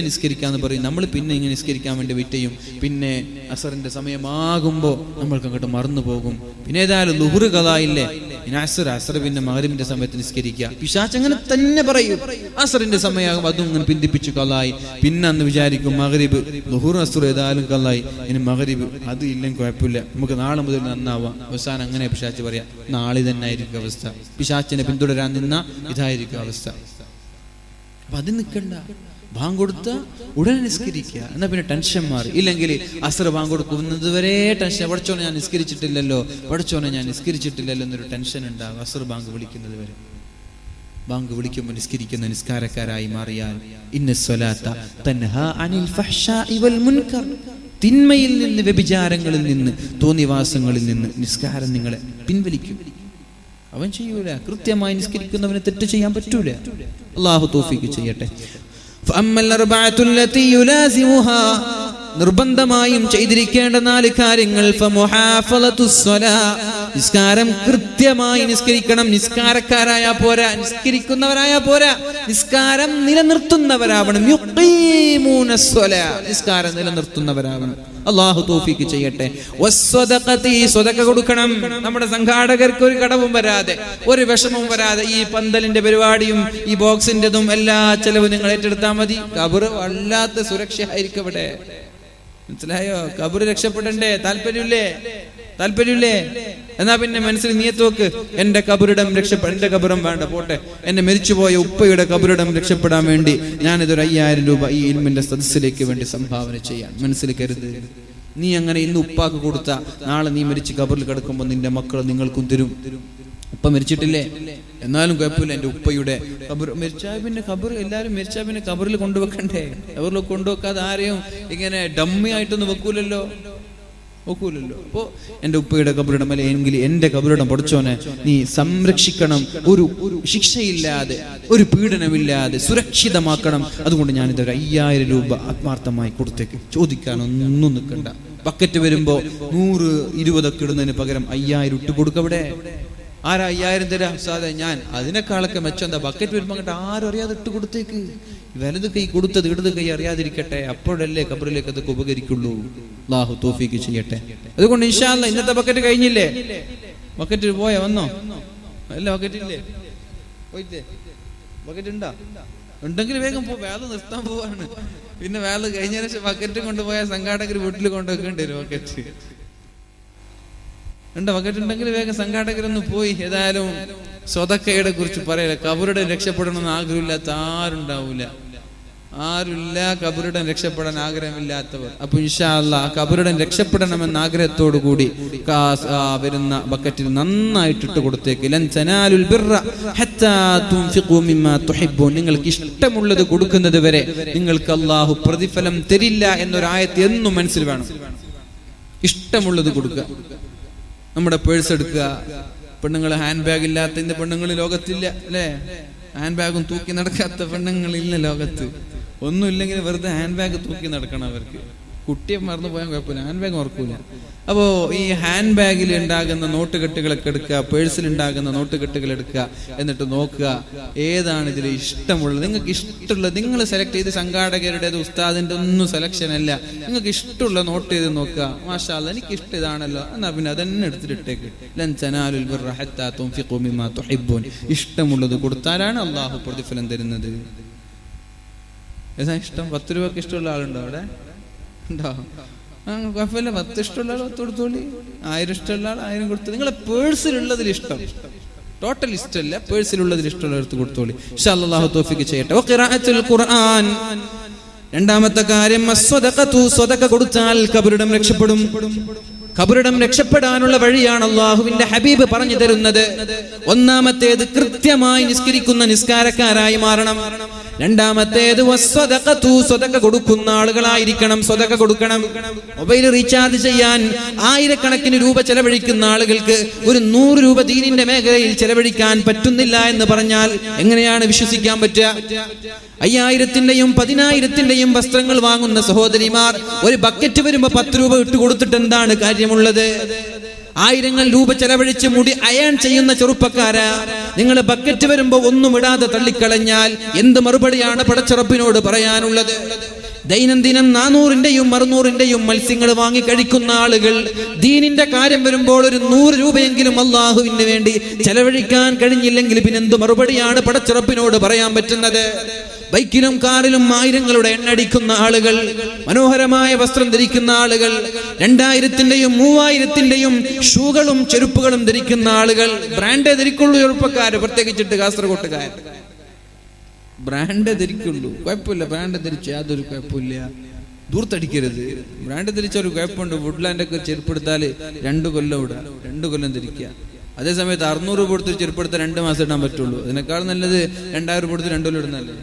S1: നിസ്കരിക്കാന്ന് പറയും. നമ്മൾ പിന്നെ ഇങ്ങനെ നിസ്കരിക്കാൻ വേണ്ടി വെയിറ്റ് ചെയ്യും. പിന്നെ അസ്റിന്റെ സമയമാകുമ്പോൾ നമ്മൾക്ക് അങ്ങോട്ട് മറന്നു പോകും. പിന്നെ ഏതായാലും ളുഹർ ഖളായില്ലേ, പിന്നെ അസ്ർ പിന്നെ മഗ്രിബിന്റെ സമയത്ത് നിസ്കരിക്കുക. പിശാച് അങ്ങനെ തന്നെ പറയും. അസ്റിന്റെ സമയമാകും അതും ഇങ്ങനെ പിന്തിപ്പിച്ചു ഖളായി. പിന്നെ അന്ന് വിചാരിക്കും മഗ്രിബ്, ളുഹർ അസ്ർ ഏതായാലും ഖളായി, ഇനി മഗ്രിബ് അത് ഇല്ലെങ്കിൽ കുഴപ്പമില്ല, നമുക്ക് നാളെ മുതൽ നന്നാവാം. അവസാനം അങ്ങനെ പിശാച് പറയാം, നാളെ തന്നെ ആയിരിക്കും അവസ്ഥ. പിശാചിനെ പിന്തുടരാൻ നിന്ന ഇതായിരിക്കും അവസ്ഥ. അപ്പൊ അത് നിൽക്കണ്ട. ബാങ്ക് കൊടുത്ത ഉടനെ നിസ്കരിക്കുക. എന്നാ പിന്നെ ടെൻഷൻ മാറി. ഇല്ലെങ്കിൽ അസ്ർ ബാങ്ക് കൊടുക്കുന്നത് വരെ ടെൻഷൻ. പഠിച്ചോനെ ഞാൻ നിസ്കരിച്ചിട്ടില്ലല്ലോ എന്നൊരു ടെൻഷൻ ഉണ്ടാകും അസ്ർ ബാങ്ക് വിളിക്കുന്നത് വരെ. ബാങ്ക് വിളിക്കുമ്പോൾ നിസ്കരിക്കുന്ന നിസ്കാരക്കാരായി മാറിയാൽ ഇന്ന സ്വലാത്ത തൻഹാ അനിൽ ഫഹ്ശാഇ വൽ മുൻകർ, തിന്മയിൽ നിന്ന്, വ്യഭിചാരങ്ങളിൽ നിന്ന്, തോന്നിവാസങ്ങളിൽ നിന്ന് നിസ്കാരം നിങ്ങളെ പിൻവലിക്കും. അവൻ ചെയ്യൂല. കൃത്യമായി നിസ്കരിക്കുന്നവന് തെറ്റ് ചെയ്യാൻ പറ്റൂല. അല്ലാഹു തൗഫീഖ് ചെയ്യട്ടെ. നിർബന്ധമായും ചെയ്തിരിക്കേണ്ട 4 കാര്യങ്ങൾ. നിസ്കാരം കൃത്യമായി നിസ്കരിക്കണം. നിസ്കാരക്കാരായാ പോരാ, നിസ്കരിക്കുന്നവരായാ പോരാ, നിസ്കാരം നിലനിർത്തുന്നവരാവണം. നിസ്കാരം നിലനിർത്തുന്നവരാവണം. അല്ലാഹു തൗഫീഖ് ചെയ്യട്ടെ. സ്വതക്ക കൊടുക്കണം. നമ്മുടെ സംഘാടകർക്ക് ഒരു കടവും വരാതെ, ഒരു വിഷമവും വരാതെ, ഈ പന്തലിന്റെ പരിപാടിയും ഈ ബോക്സിന്റെതും എല്ലാ ചെലവും നിങ്ങൾ ഏറ്റെടുത്താൽ മതി. ഖബർ വല്ലാത്ത സുരക്ഷയായിരിക്കും ഇവിടെ. മനസ്സിലായോ? ഖബർ രക്ഷപ്പെടണ്ടേ? താല്പര്യമില്ലേ? എന്നാ പിന്നെ മനസ്സിൽ നിയത്ത് വെക്ക്, എന്റെ ഖബറിടം എന്റെ ഖബറും വേണ്ട, പോട്ടെ, എന്നെ മരിച്ചുപോയ ഉപ്പയുടെ ഖബറിടം രക്ഷപ്പെടാൻ വേണ്ടി ഞാനിതൊരു 5000 രൂപ ഈ ഇൽമിന്റെ സദസ്സിലേക്ക് വേണ്ടി സംഭാവന ചെയ്യാൻ മനസ്സിൽ കരുത്. നീ അങ്ങനെ ഇന്ന് ഉപ്പാക്ക് കൊടുത്ത, നാളെ നീ മരിച്ച് ഖബറിൽ കിടക്കുമ്പോൾ നിന്റെ മക്കൾ നിങ്ങൾക്കും തരും. ഉപ്പ മരിച്ചിട്ടില്ലേ, എന്നാലും കുഴപ്പമില്ല, എന്റെ ഉപ്പയുടെ ഖബർ മരിച്ചാൽ പിന്നെ ഖബർ, എല്ലാവരും മരിച്ചാൽ പിന്നെ ഖബറിൽ കൊണ്ടുവെക്കണ്ടേ? ഖബറിൽ കൊണ്ടുവെക്കാതെ ആരെയും ഇങ്ങനെ ഡമ്മി ആയിട്ടൊന്നും വെക്കൂലല്ലോ. അപ്പോ എന്റെ ഉപ്പയുടെ ഖബറിടം അല്ലെങ്കിൽ എന്റെ ഖബറിടം പഠിച്ചോനെ നീ സംരക്ഷിക്കണം. ഒരു ശിക്ഷയില്ലാതെ, ഒരു പീഡനമില്ലാതെ സുരക്ഷിതമാക്കണം. അതുകൊണ്ട് ഞാനിതൊരു 5000 രൂപ ആത്മാർത്ഥമായി കൊടുത്തേക്ക്. ചോദിക്കാനൊന്നും നിൽക്കണ്ട. ബക്കറ്റ് വരുമ്പോ 100-20 ഒക്കെ ഇടുന്നതിന് പകരം 5000 ഇട്ട് കൊടുക്കവിടെ. ആരാ 5000 തരാം? സാധാ ഞാൻ. അതിനേക്കാളൊക്കെ മെച്ചം എന്താ? ബക്കറ്റ് വരുമ്പോ അങ്ങോട്ട് ആരും അറിയാതെ ഇട്ട് കൊടുത്തേക്ക്. വലത് കൈ കൊടുത്തത് ഇടത് കൈ അറിയാതിരിക്കട്ടെ. അപ്പോഴല്ലേ ഖബറിലേക്ക് അതൊക്കെ ഉപകരിക്കുള്ളൂ. അല്ലാഹു തൗഫീഖ് ചെയ്യട്ടെ. അതുകൊണ്ട് ഇൻഷാ അല്ലാഹ് ഇന്നത്തെ ബക്കറ്റ് കഴിഞ്ഞില്ലേ? ബക്കറ്റ് പോയ വന്നോ? അല്ല, ബക്കറ്റ് ഇല്ലേ? പോയില്ലേ? ബക്കറ്റ് ഉണ്ടാ? ഉണ്ടെങ്കിൽ വേഗം പോ. വേല നിർത്താൻ പോവാണ്. പിന്നെ വേല കഴിഞ്ഞതിന് ശേഷം ബക്കറ്റ് കൊണ്ടുപോയാൽ സംഘാടകർ വീട്ടിൽ കൊണ്ടുവെക്കേണ്ടി വരും ബക്കറ്റ്. 2 ബക്കറ്റ് ഉണ്ടെങ്കിൽ വേഗം സംഘാടകരൊന്ന് പോയി. ഏതായാലും സ്വതക്കയുടെ കുറിച്ച് പറയല. കബറുടെ രക്ഷപ്പെടണമെന്ന് ആഗ്രഹമില്ലാത്ത ആരുണ്ടാവൂല. ആരുമില്ല കബറുടൻ രക്ഷപ്പെടാൻ ആഗ്രഹമില്ലാത്തവർ. അപ്പൊ ഇൻഷാ അല്ലാഹ് കബറുടൻ രക്ഷപ്പെടണമെന്ന ആഗ്രഹത്തോടു കൂടി വരുന്ന ബക്കറ്റിൽ നന്നായിട്ട് ഇട്ട് കൊടുത്തേക്ക്. ലൻ തനാലുൽ ബിർറ ഹത്താ തുൻഫിഖു മിമ്മാ തുഹിബ്ബൂൻ. നിങ്ങൾക്ക് ഇഷ്ടമുള്ളത് കൊടുക്കുന്നത് വരെ നിങ്ങൾക്ക് അല്ലാഹു പ്രതിഫലം തരില്ല എന്നൊരു ആയത്ത് എന്നും മനസ്സിൽ വേണം. ഇഷ്ടമുള്ളത് കൊടുക്കുക. നമ്മുടെ പേഴ്സ് എടുക്കുക. പെണ്ണുങ്ങൾ ഹാൻഡ് ബാഗ് ഇല്ലാത്ത ഇന്ന് പെണ്ണുങ്ങൾ ലോകത്തില്ല അല്ലേ? ഹാൻഡ് ബാഗും തൂക്കി നടക്കാത്ത പെണ്ണുങ്ങളില്ല ലോകത്ത്. ഒന്നുമില്ലെങ്കിൽ വെറുതെ ഹാൻഡ് ബാഗ് തൂക്കി നടക്കണം അവർക്ക്. കുട്ടിയെ മറന്നു പോയാൽ കുഴപ്പമില്ല, ഹാൻഡ് ബാഗ് ഓർക്കൂല. അപ്പോൾ ഈ ഹാൻഡ് ബാഗിൽ ഉണ്ടാകുന്ന നോട്ടുകെട്ടുകളൊക്കെ എടുക്കുക, പേഴ്സിൽ ഉണ്ടാകുന്ന നോട്ടുകെട്ടുകൾ എടുക്കുക. എന്നിട്ട് നോക്കുക ഏതാണ് ഇതിൽ ഇഷ്ടമുള്ളത്. നിങ്ങൾക്ക് ഇഷ്ടമുള്ളത് നിങ്ങൾ സെലക്ട് ചെയ്ത്, സംഘാടകരുടേത് ഉസ്താദിന്റെ ഒന്നും സെലക്ഷൻ അല്ല. നിങ്ങൾക്ക് ഇഷ്ടമുള്ള നോട്ട് ചെയ്ത് നോക്കുക. മാഷാ അല്ലാഹ് എനിക്ക് ഇഷ്ടം ഇതാണല്ലോ, എന്നാ പിന്നെ അതന്നെ എടുത്തിട്ടേക്ക്. ലൻ തനാലുൽ ബിർറ ഹത്താ തുൻഫിഖു മിമ്മാ തുഹിബ്ബൂൻ. ഇഷ്ടമുള്ളത് കൊടുത്താലാണ് അള്ളാഹു പ്രതിഫലം തരുന്നത്. ഏതാ ഇഷ്ടം? 10 രൂപക്ക് ഇഷ്ടമുള്ള ആളുണ്ടോ അവിടെ? ഉണ്ടോ? കുഴപ്പമില്ല. 10 ഇഷ്ടമുള്ള ആൾ 10 കൊടുത്തോളി. 1000 ഇഷ്ടമുള്ള ആൾ 1000 കൊടുത്തു. നിങ്ങളെ പേഴ്സിലുള്ളതിൽ ഇഷ്ടം, ടോട്ടൽ ഇഷ്ടമല്ല, പേഴ്സിലുള്ളതിൽ ഇഷ്ടമുള്ള എടുത്ത് കൊടുത്തോളി. ഇൻഷാ അല്ലാഹു തൗഫീഖ് ചെയ്യട്ടെ. വഖിറാഅത്തുൽ ഖുർആൻ. രണ്ടാമത്തെ കാര്യം അസ്സദഖതു. സ്വതക്ക കൊടുത്താൽ കബറിടം രക്ഷപ്പെടും. കബറിടം രക്ഷപ്പെടാനുള്ള വഴിയാണ് അല്ലാഹുവിന്റെ ഹബീബ് പറഞ്ഞു തരുന്നത്. ഒന്നാമത്തേത് കൃത്യമായി നിസ്കരിക്കുന്ന നിസ്കാരക്കാരായി മാറണം. രണ്ടാമത്തേത് വസ്സദഖതു. സ്വതക്ക കൊടുക്കുന്ന ആളുകളായിരിക്കണം. സ്വതക്ക കൊടുക്കണം. മൊബൈൽ റീചാർജ് ചെയ്യാൻ 1000കണക്കിന് രൂപ ചെലവഴിക്കുന്ന ആളുകൾക്ക് ഒരു 100 രൂപ ദീനിന്റെ മേഖലയിൽ ചെലവഴിക്കാൻ പറ്റുന്നില്ല എന്ന് പറഞ്ഞാൽ എങ്ങനെയാണ് വിശ്വസിക്കാൻ പറ്റുക? 5000ത്തിന്റെയും 10000ത്തിന്റെയും വസ്ത്രങ്ങൾ വാങ്ങുന്ന സഹോദരിമാർ ഒരു ബക്കറ്റ് വരുമ്പോ 10 രൂപ ഇട്ട് കൊടുത്തിട്ട് എന്താണ് കാര്യമുള്ളത്? 1000 രൂപ ചെലവഴിച്ച് മുടി അയൺ ചെയ്യുന്ന ചെറുപ്പക്കാരാ, നിങ്ങൾ ബക്കറ്റ് വരുമ്പോ ഒന്നും ഇടാതെ തള്ളിക്കളഞ്ഞാൽ എന്ത് മറുപടിയാണ് പടച്ചറപ്പിനോട് പറയാനുള്ളത്? ദൈനംദിനം 400ന്റെയും 600ന്റെയും മത്സ്യങ്ങൾ വാങ്ങി കഴിക്കുന്ന ആളുകൾ ദീനിന്റെ കാര്യം വരുമ്പോൾ ഒരു 100 രൂപയെങ്കിലും അള്ളാഹുവിന് വേണ്ടി ചെലവഴിക്കാൻ കഴിഞ്ഞില്ലെങ്കിൽ പിന്നെ എന്ത് മറുപടിയാണ് പടച്ചറപ്പിനോട് പറയാൻ പറ്റുന്നത്? ബൈക്കിലും കാറിലും 1000ങ്ങളുടെ എണ്ണടിക്കുന്ന ആളുകൾ, മനോഹരമായ വസ്ത്രം ധരിക്കുന്ന ആളുകൾ, 2000ന്റെയും 3000ന്റെയും ഷൂകളും ചെരുപ്പുകളും ധരിക്കുന്ന ആളുകൾ, ബ്രാൻഡേ ധരിക്കുള്ളൂ ചെറുപ്പക്കാര്, പ്രത്യേകിച്ചിട്ട് കാസർഗോട്ടുകാർ ബ്രാൻഡേ ധരിക്കുള്ളൂ. കുഴപ്പമില്ല, ബ്രാൻഡ് ധരിച്ച യാതൊരു കുഴപ്പമില്ല, ദൂർത്തടിക്കരുത്. ബ്രാൻഡ് ധരിച്ച ഒരു കുഴപ്പമുണ്ട്. വുഡ്ലാൻഡൊക്കെ ചെരുപ്പെടുത്താൽ 2 കൊല്ലം ഇടാം, 2 കൊല്ലം ധരിക്കുക. അതേ സമയത്ത് 600 രൂപ കൊടുത്ത് ചെരുപ്പെടുത്താൽ 2 മാസം ഇടാൻ പറ്റുള്ളൂ. അതിനേക്കാൾ നല്ലത് 2000 രൂപ കൊടുത്ത് 2 കൊല്ലം ഇടുന്നല്ലേ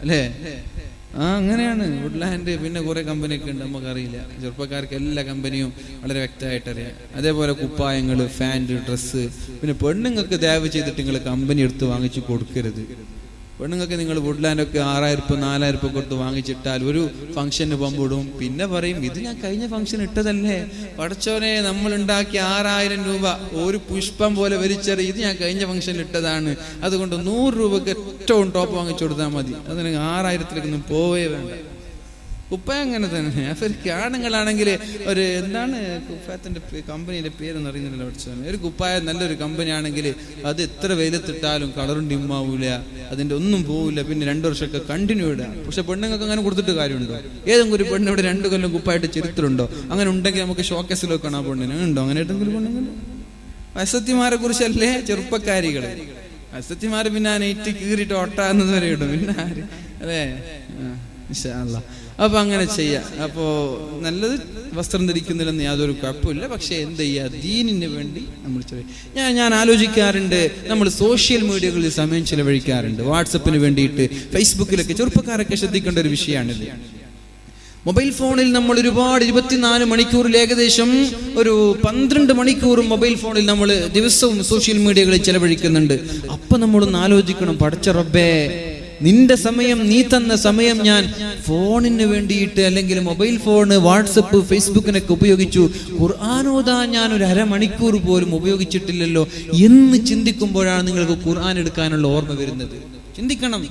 S1: അല്ലേ? അങ്ങനെയാണ് വുഡ്ലാൻഡ്. പിന്നെ കുറെ കമ്പനിയൊക്കെ ഉണ്ട്, നമുക്കറിയില്ല. ചെറുപ്പക്കാർക്ക് എല്ലാ കമ്പനിയും വളരെ വ്യക്തമായിട്ട് അറിയാം. അതേപോലെ കുപ്പായങ്ങൾ, ഫാൻറ്, ഡ്രസ്സ്. പിന്നെ പെണ്ണുങ്ങൾക്ക് ദയവ് ചെയ്തിട്ട് നിങ്ങൾ കമ്പനി എടുത്ത് വാങ്ങിച്ചു കൊടുക്കരുത്. പെണ്ണുങ്ങൾക്ക് നിങ്ങൾ വുഡ്ലാൻഡൊക്കെ 6000 രൂപ 4000 രൂപ കൊടുത്ത് വാങ്ങിച്ചിട്ടാൽ ഒരു ഫംഗ്ഷന് പമ്പിടും. പിന്നെ പറയും ഇത് ഞാൻ കഴിഞ്ഞ ഫംഗ്ഷൻ ഇട്ടതല്ലേ, പടച്ചോനെ നമ്മൾ ഉണ്ടാക്കിയ 6000 രൂപ ഒരു പുഷ്പം പോലെ വലിച്ചെറി, ഇത് ഞാൻ കഴിഞ്ഞ ഫംഗ്ഷനിൽ ഇട്ടതാണ്, അതുകൊണ്ട് 100 രൂപക്ക് ഏറ്റവും ടോപ്പ് വാങ്ങിച്ചു കൊടുത്താൽ മതി. അതിന് 6000ത്തിലേക്കൊന്നും പോവേ വേണ്ട. കുപ്പായ അങ്ങനെ തന്നെ. അവർക്ക് ആണുങ്ങളാണെങ്കിൽ ഒരു എന്താണ് കുപ്പായത്തിന്റെ കമ്പനിയുടെ പേരൊന്നും അറിയുന്നില്ല പഠിച്ചത്. ഒരു കുപ്പായ നല്ലൊരു കമ്പനി ആണെങ്കിൽ അത് എത്ര വെയിലത്തിട്ടാലും കളറും ഡിമ്മാവൂല, അതിന്റെ ഒന്നും പോവില്ല. പിന്നെ 2 വർഷമൊക്കെ കണ്ടിന്യൂ ഇടാം. പക്ഷെ പെണ്ണുങ്ങൾക്ക് അങ്ങനെ കൊടുത്തിട്ട് കാര്യമുണ്ടോ? ഏതെങ്കിലും ഒരു പെണ്ണ് ഇവിടെ 2 കൊല്ലം കുപ്പായിട്ട് ചരിത്രമുണ്ടോ? അങ്ങനെ ഉണ്ടെങ്കിൽ നമുക്ക് ഷോക്കേസിൽ വെക്കണം. ആ പെണ്ണിന് ഉണ്ടോ അങ്ങനെ ഏതെങ്കിലും പെണ്ണുങ്ങൾ? അസത്യമാരെ കുറിച്ചല്ലേ ചെറുപ്പക്കാരികള്. അസത്യമാര് പിന്നെ നെയ്റ്റ് കീറിയിട്ട് ഒട്ടാകുന്നത് വരെ ഇടും. പിന്നെ ആര് അല്ലേ? ഇൻഷാ അല്ലാഹ്. അപ്പൊ അങ്ങനെ ചെയ്യാം. അപ്പോ നല്ലത് വസ്ത്രം ധരിക്കുന്നില്ലെന്ന് യാതൊരു കുഴപ്പമില്ല. പക്ഷെ എന്ത് ചെയ്യുക, ദീനിന് വേണ്ടി നമ്മൾ ഞാൻ ആലോചിക്കാറുണ്ട്. നമ്മൾ സോഷ്യൽ മീഡിയകളിൽ സമയം ചിലവഴിക്കാറുണ്ട്. വാട്സപ്പിന് വേണ്ടിയിട്ട്, ഫേസ്ബുക്കിലൊക്കെ. ചെറുപ്പക്കാരൊക്കെ ശ്രദ്ധിക്കേണ്ട ഒരു വിഷയമാണിത്. മൊബൈൽ ഫോണിൽ നമ്മൾ ഒരുപാട് 24 മണിക്കൂറിൽ ഏകദേശം ഒരു 12 മണിക്കൂറും മൊബൈൽ ഫോണിൽ നമ്മൾ ദിവസവും സോഷ്യൽ മീഡിയകളിൽ ചിലവഴിക്കുന്നുണ്ട്. അപ്പൊ നമ്മളൊന്ന് ആലോചിക്കണം, പടച്ച റബ്ബേ, നിന്റെ സമയം, നീ തന്ന സമയം ഞാൻ ഫോണിന് വേണ്ടിയിട്ട് അല്ലെങ്കിൽ മൊബൈൽ ഫോണ്, വാട്സപ്പ്, ഫേസ്ബുക്കിനൊക്കെ ഉപയോഗിച്ചു. ഖുർആനോദാൻ ഞാൻ ഒരു അരമണിക്കൂർ പോലും ഉപയോഗിച്ചിട്ടില്ലല്ലോ എന്ന് ചിന്തിക്കുമ്പോഴാണ് നിങ്ങൾക്ക് ഖുർആൻ എടുക്കാനുള്ള ഓർമ്മ വരുന്നത്. ചിന്തിക്കണം.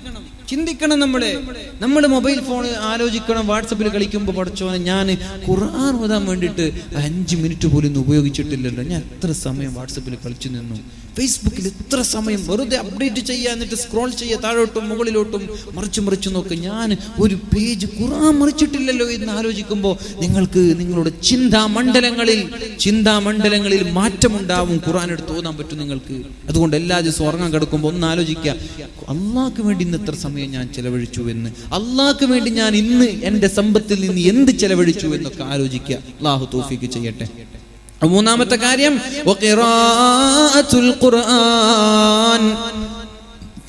S1: നമ്മള് മൊബൈൽ ഫോൺ ആലോചിക്കണം. വാട്സപ്പിൽ കളിക്കുമ്പോൾ പഠിച്ചോനെ ഞാൻ ഖുർആൻ ഓതാൻ വേണ്ടിയിട്ട് 5 മിനിറ്റ് പോലും ഉപയോഗിച്ചിട്ടില്ലല്ലോ. ഞാൻ എത്ര സമയം വാട്സപ്പിൽ കളിച്ചു നിന്നു, ഫേസ്ബുക്കിൽ എത്ര സമയം വെറുതെ അപ്ഡേറ്റ് ചെയ്യുക, എന്നിട്ട് സ്ക്രോൾ ചെയ്യുക, താഴോട്ടും മുകളിലോട്ടും മറിച്ചു നോക്ക്. ഞാൻ ഒരു പേജ് ഖുർആൻ മറിച്ചിട്ടില്ലല്ലോ എന്ന് ആലോചിക്കുമ്പോൾ നിങ്ങൾക്ക് നിങ്ങളുടെ ചിന്താമണ്ഡലങ്ങളിൽ മാറ്റമുണ്ടാവും. ഖുർആൻ എടുത്ത് ഓതാൻ പറ്റും നിങ്ങൾക്ക്. അതുകൊണ്ട് എല്ലാ ദിവസവും ഉറങ്ങാൻ കിടക്കുമ്പോൾ ഒന്ന് ആലോചിക്കുക, അള്ളാഹ്ക്ക് വേണ്ടി ഇന്ന് എത്ര സമയം ഞാൻ ചെലവഴിച്ചു എന്ന്, അള്ളാഹ്ക്ക് വേണ്ടി ഞാൻ ഇന്ന് എൻ്റെ സമ്പത്തിൽ നിന്ന് എന്ത് ചെലവഴിച്ചു എന്നൊക്കെ ആലോചിക്കുക. അള്ളാഹു തൗഫീഖ് ചെയ്യട്ടെ. മൂന്നാമത്തെ കാര്യം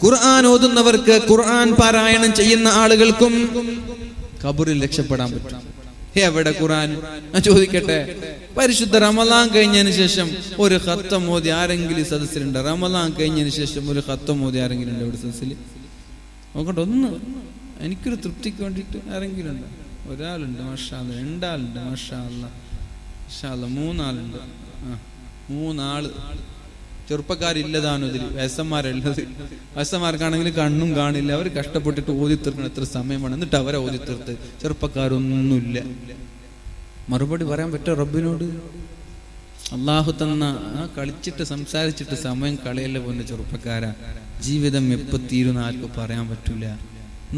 S1: ഖുർആൻ ഓതുന്നവർക്ക്, ഖുർആൻ പാരായണം ചെയ്യുന്ന ആളുകൾക്കും ഖബറിൽ രക്ഷപ്പെടാൻ പറ്റും. എവിടെ ഖുർആൻ? ഞാൻ ചോദിക്കട്ടെ, പരിശുദ്ധ റമളാൻ കഴിഞ്ഞതിന് ശേഷം ഒരു ഖത്തം ഓതി ആരെങ്കിലും സദസ്സിലുണ്ട്? റമളാൻ കഴിഞ്ഞതിന് ശേഷം ഒരു ഖത്തം ഓതി ആരെങ്കിലും ഉണ്ട് ഇവിടെ സദസ്സിൽ? നോക്കട്ടെ, ഒന്ന് എനിക്കൊരു തൃപ്തിക്ക് വേണ്ടിയിട്ട് ആരെങ്കിലും ഉണ്ടോ? ഒരാളുണ്ട് മാഷാ അല്ലാഹ്, രണ്ടാളുണ്ട് മാഷാ അല്ലാഹ്, മാഷാ അല്ലാഹ്, മൂന്നാളുണ്ട്. 3 ആള് ചെറുപ്പക്കാരില്ലതാണോ ഇതിൽ? വയസ്സന്മാരുള്ളത്. വയസ്സന്മാർക്കാണെങ്കിൽ കണ്ണും കാണില്ല, അവർ കഷ്ടപ്പെട്ടിട്ട് ഓതി തീർക്കണം. എത്ര സമയമാണ്, എന്നിട്ട് അവരെ ഓതി തീർത്ത്. ചെറുപ്പക്കാരൊന്നുമില്ല. മറുപടി പറയാൻ പറ്റുമോ റബ്ബിനോട്? അള്ളാഹു തന്ന കളിച്ചിട്ട് സംസാരിച്ചിട്ട് സമയം കളയല്ലേ പോലെ ചെറുപ്പക്കാരാ. ജീവിതം എപ്പോൾ തീരുന്ന ആർക്കും പറയാൻ പറ്റൂല.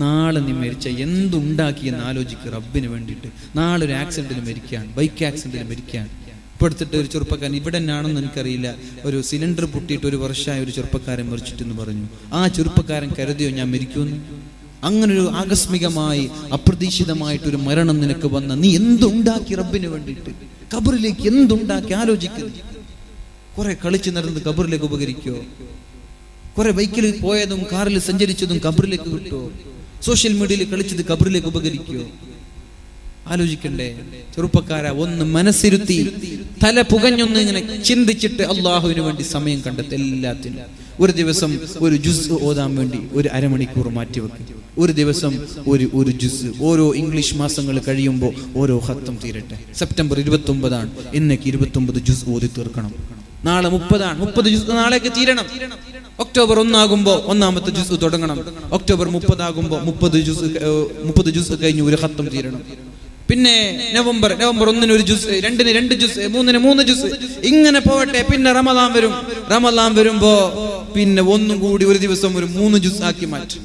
S1: നാളെ നീ മരിച്ച എന്തുണ്ടാക്കിയെന്ന് ആലോചിക്കുക റബ്ബിന് വേണ്ടിയിട്ട്. നാളെ ഒരു ആക്സിഡന്റിൽ മരിക്കുകയാണ്, ബൈക്ക് ആക്സിഡന്റിൽ മരിക്കുകയാണ്. ഇപ്പോൾ എടുത്തിട്ട് ഒരു ചെറുപ്പക്കാരൻ, ഇവിടെ തന്നെയാണെന്ന് എനിക്കറിയില്ല, ഒരു സിലിണ്ടർ പൊട്ടിയിട്ട് 1 വർഷമായ ഒരു ചെറുപ്പക്കാരൻ മരിച്ചിട്ടെന്ന് പറഞ്ഞു. ആ ചെറുപ്പക്കാരൻ കരുതിയോ ഞാൻ മരിക്കുമെന്ന്? അങ്ങനൊരു ആകസ്മികമായി അപ്രതീക്ഷിതമായിട്ടൊരു മരണം നിനക്ക് വന്ന, നീ എന്തുണ്ടാക്കി റബ്ബിന് വേണ്ടിയിട്ട്? ഖബറിലേക്ക് എന്തുണ്ടാക്കി ആലോചിക്കുന്നു. കുറെ കളിച്ചു നടന്നത് ഖബറിലേക്ക് ഉപകരിക്കോ? കുറെ ബൈക്കിൽ പോയതും കാറിൽ സഞ്ചരിച്ചതും ഖബറിലേക്ക് കിട്ടുമോ? സോഷ്യൽ മീഡിയയിൽ കളിച്ചത് ഖബറിലേക്ക് ഉപകരിക്കോ? ആലോചിക്കണ്ടേ ചെറുപ്പക്കാരാ? ഒന്ന് മനസ്സിരുത്തി തല പുകഞ്ഞൊന്ന് ഇങ്ങനെ ചിന്തിച്ചിട്ട് അള്ളാഹുവിന് വേണ്ടി സമയം കണ്ടെത്തി. എല്ലാത്തിനും ഒരു ദിവസം ഒരു ജുസ് ഓതാൻ വേണ്ടി ഒരു അരമണിക്കൂർ മാറ്റിവെക്കും. ഒരു ദിവസം ഒരു ജുസ്. ഓരോ ഇംഗ്ലീഷ് മാസങ്ങൾ കഴിയുമ്പോൾ ഓരോ ഖത്തം തീരട്ടെ. സെപ്റ്റംബർ 29 ഇന്നേക്ക് 29 ജുസ് ഓതി തീർക്കണം. നാളെ 30 ജുസ് നാളേക്ക് തീരണം. ഒക്ടോബർ 1 ആകുമ്പോൾ 1ാമത്തെ ജുസ് തുടങ്ങണം. ഒക്ടോബർ 30 ആകുമ്പോൾ 30 ജുസ് കഴിഞ്ഞ് ഒരു ഖത്തം തീരണം. പിന്നെ നവംബർ 1 ഒരു ജുസ്, 2 2 ജുസ്, 3 ജുസ്, ഇങ്ങനെ പോവട്ടെ. പിന്നെ റമളാൻ വരുമ്പോ പിന്നെ ഒന്നും കൂടി ഒരു ദിവസം ഒരു 3 ജുസ് ആക്കി മാറ്റും.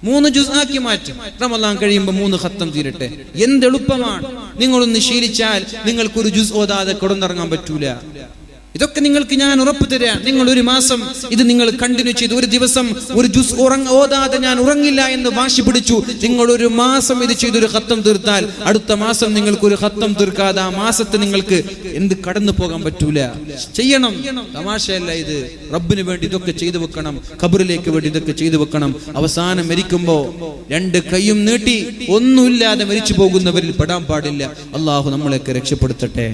S1: 3 ജുസ് ആക്കി മാറ്റും. റമളാൻ കഴിയുമ്പോൾ 3 ഖത്തം തീരട്ടെ. എന്തെളുപ്പമാണ്! നിങ്ങളൊന്ന് ശീലിച്ചാൽ നിങ്ങൾക്കൊരു ജുസ് ഓതാതെ കിടന്നിറങ്ങാൻ പറ്റൂല. ഇതൊക്കെ നിങ്ങൾക്ക് ഞാൻ ഉറപ്പ് തരാം. നിങ്ങൾ ഒരു മാസം ഇത് നിങ്ങൾ കണ്ടിന്യൂ ചെയ്ത്, ഒരു ദിവസം ഒരു ജുസ് ഓതാതെ ഞാൻ ഉറങ്ങില്ല എന്ന് വാശി പിടിച്ചു. നിങ്ങൾ ഒരു മാസം ഇത് ചെയ്തൊരു ഖത്തം തീർത്താൽ അടുത്ത മാസം നിങ്ങൾക്ക് ഒരു ഖത്തം തീർക്കാതെ ആ മാസത്തെ നിങ്ങൾക്ക് എന്ത് കടന്നു പോകാൻ പറ്റൂല. ചെയ്യണം. തമാശയല്ല ഇത്. റബ്ബിന് വേണ്ടി ഇതൊക്കെ ചെയ്തു വെക്കണം. ഖബറിലേക്ക് വേണ്ടി ഇതൊക്കെ ചെയ്തു വെക്കണം. അവസാനം മരിക്കുമ്പോ 2 കൈയും നീട്ടി ഒന്നുമില്ലാതെ മരിച്ചു പോകുന്നവരിൽ പെടാൻ പാടില്ല. അള്ളാഹു നമ്മളെയൊക്കെ രക്ഷപ്പെടുത്തട്ടെ.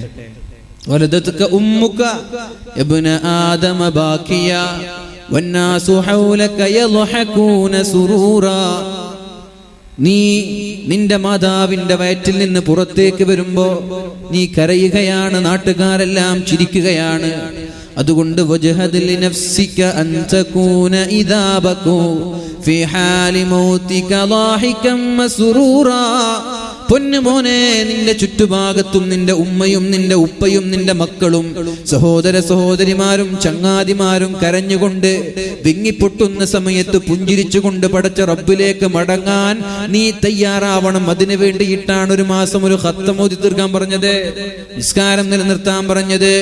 S1: ولدتك أمك يا ابن آدم باكيا والناس حولك يضحكون سرورا. നീ നിന്റെ മാതാവിന്റെ വയറ്റിൽ നിന്ന് പുറത്തേക്ക് വരുമ്പോ നീ കരയുകയാണ്, നാട്ടുകാരെല്ലാം ചിരിക്കുകയാണ്. അതുകൊണ്ട് വജ്ഹദ് ലിനഫ്സിക അൻ തകൂന ഇദാ ബകൂ ഫീ ഹാലി മൗതിക ളാഹികം മസ്റൂറാ. പൊന്നുമോനെ, നിന്റെ ചുറ്റുഭാഗത്തും നിന്റെ ഉമ്മയും നിന്റെ ഉപ്പയും നിന്റെ മക്കളും സഹോദര സഹോദരിമാരും ചങ്ങാതിമാരും കരഞ്ഞുകൊണ്ട് വിങ്ങിപ്പൊട്ടുന്ന സമയത്ത് പുഞ്ചിരിച്ചുകൊണ്ട് പടച്ച റബ്ബിലേക്ക് മടങ്ങാൻ നീ തയ്യാറാവണം. അതിനു വേണ്ടിയിട്ടാണ് ഒരു മാസം ഒരു ഖത്തം ഓതി തീർക്കാൻ പറഞ്ഞത്, നിസ്കാരം നിലനിർത്താൻ പറഞ്ഞത്,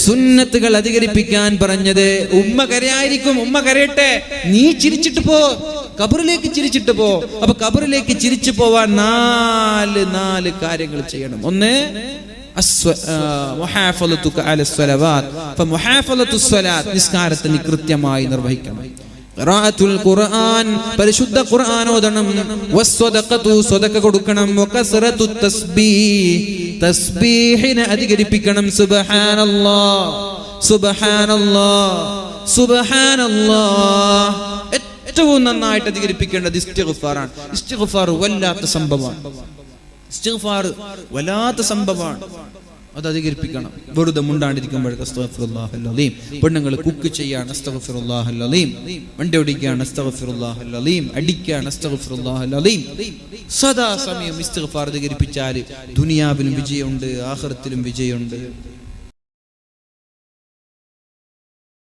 S1: സുന്നത്തുകൾ അധികരിപ്പിക്കാൻ പറഞ്ഞത്. ഉമ്മ കരയായിരിക്കും, ഉമ്മ കരയട്ടെ, നീ ചിരിച്ചിട്ട് പോ, ഖബറിലേക്ക് ചിരിച്ചിട്ട് പോ. അപ്പൊ ഖബറിലേക്ക് ചിരിച്ചു പോവാൻ 4 കാര്യങ്ങൾ ചെയ്യണം. ഒന്ന്, നിസ്കാരത്തെ നീ കൃത്യമായി നിർവഹിക്കണം. ഖിറാഅത്തുൽ ഖുർആൻ, പരിശുദ്ധ ഖുർആൻ ഓതണം. വസ്സദഖതു, സദഖ കൊടുക്കണം. വകസറത്തു തസ്ബീഹ്, തസ്ബീഹിനെ അധികരിപ്പിക്കണം. സുബ്ഹാനല്ലാഹ് സുബ്ഹാനല്ലാഹ് സുബ്ഹാനല്ലാഹ്. ഏറ്റവും നന്നായിട്ട് അധികരിപ്പിക്കേണ്ടത് ഇസ്തിഗ്ഫാറാണ്. ഇസ്തിഗ്ഫാർ വല്ലാത്ത സംഭവമാണ്. അത് അധികരിപ്പിക്കണം. വെറുതെ മുണ്ടാണ്ടിരിക്കുമ്പോഴേക്ക് അസ്തഗ്ഫിറുല്ലാഹൽ അലീം. പെണ്ണുങ്ങൾ കുക്ക് ചെയ്യാണ് അസ്തഗ്ഫിറുല്ലാഹൽ അലീം, വണ്ടി ഓടിക്കുകയാണ് അസ്തഗ്ഫിറുല്ലാഹൽ അലീം, അടിക്കുകയാണ് അസ്തഗ്ഫിറുല്ലാഹൽ അലീം. സദാ സമയം ഇസ്തിഗ്ഫാർ അധികരിപ്പിച്ചാൽ ദുനിയാവിലും വിജയമുണ്ട്, ആഖിറത്തിലും വിജയമുണ്ട്.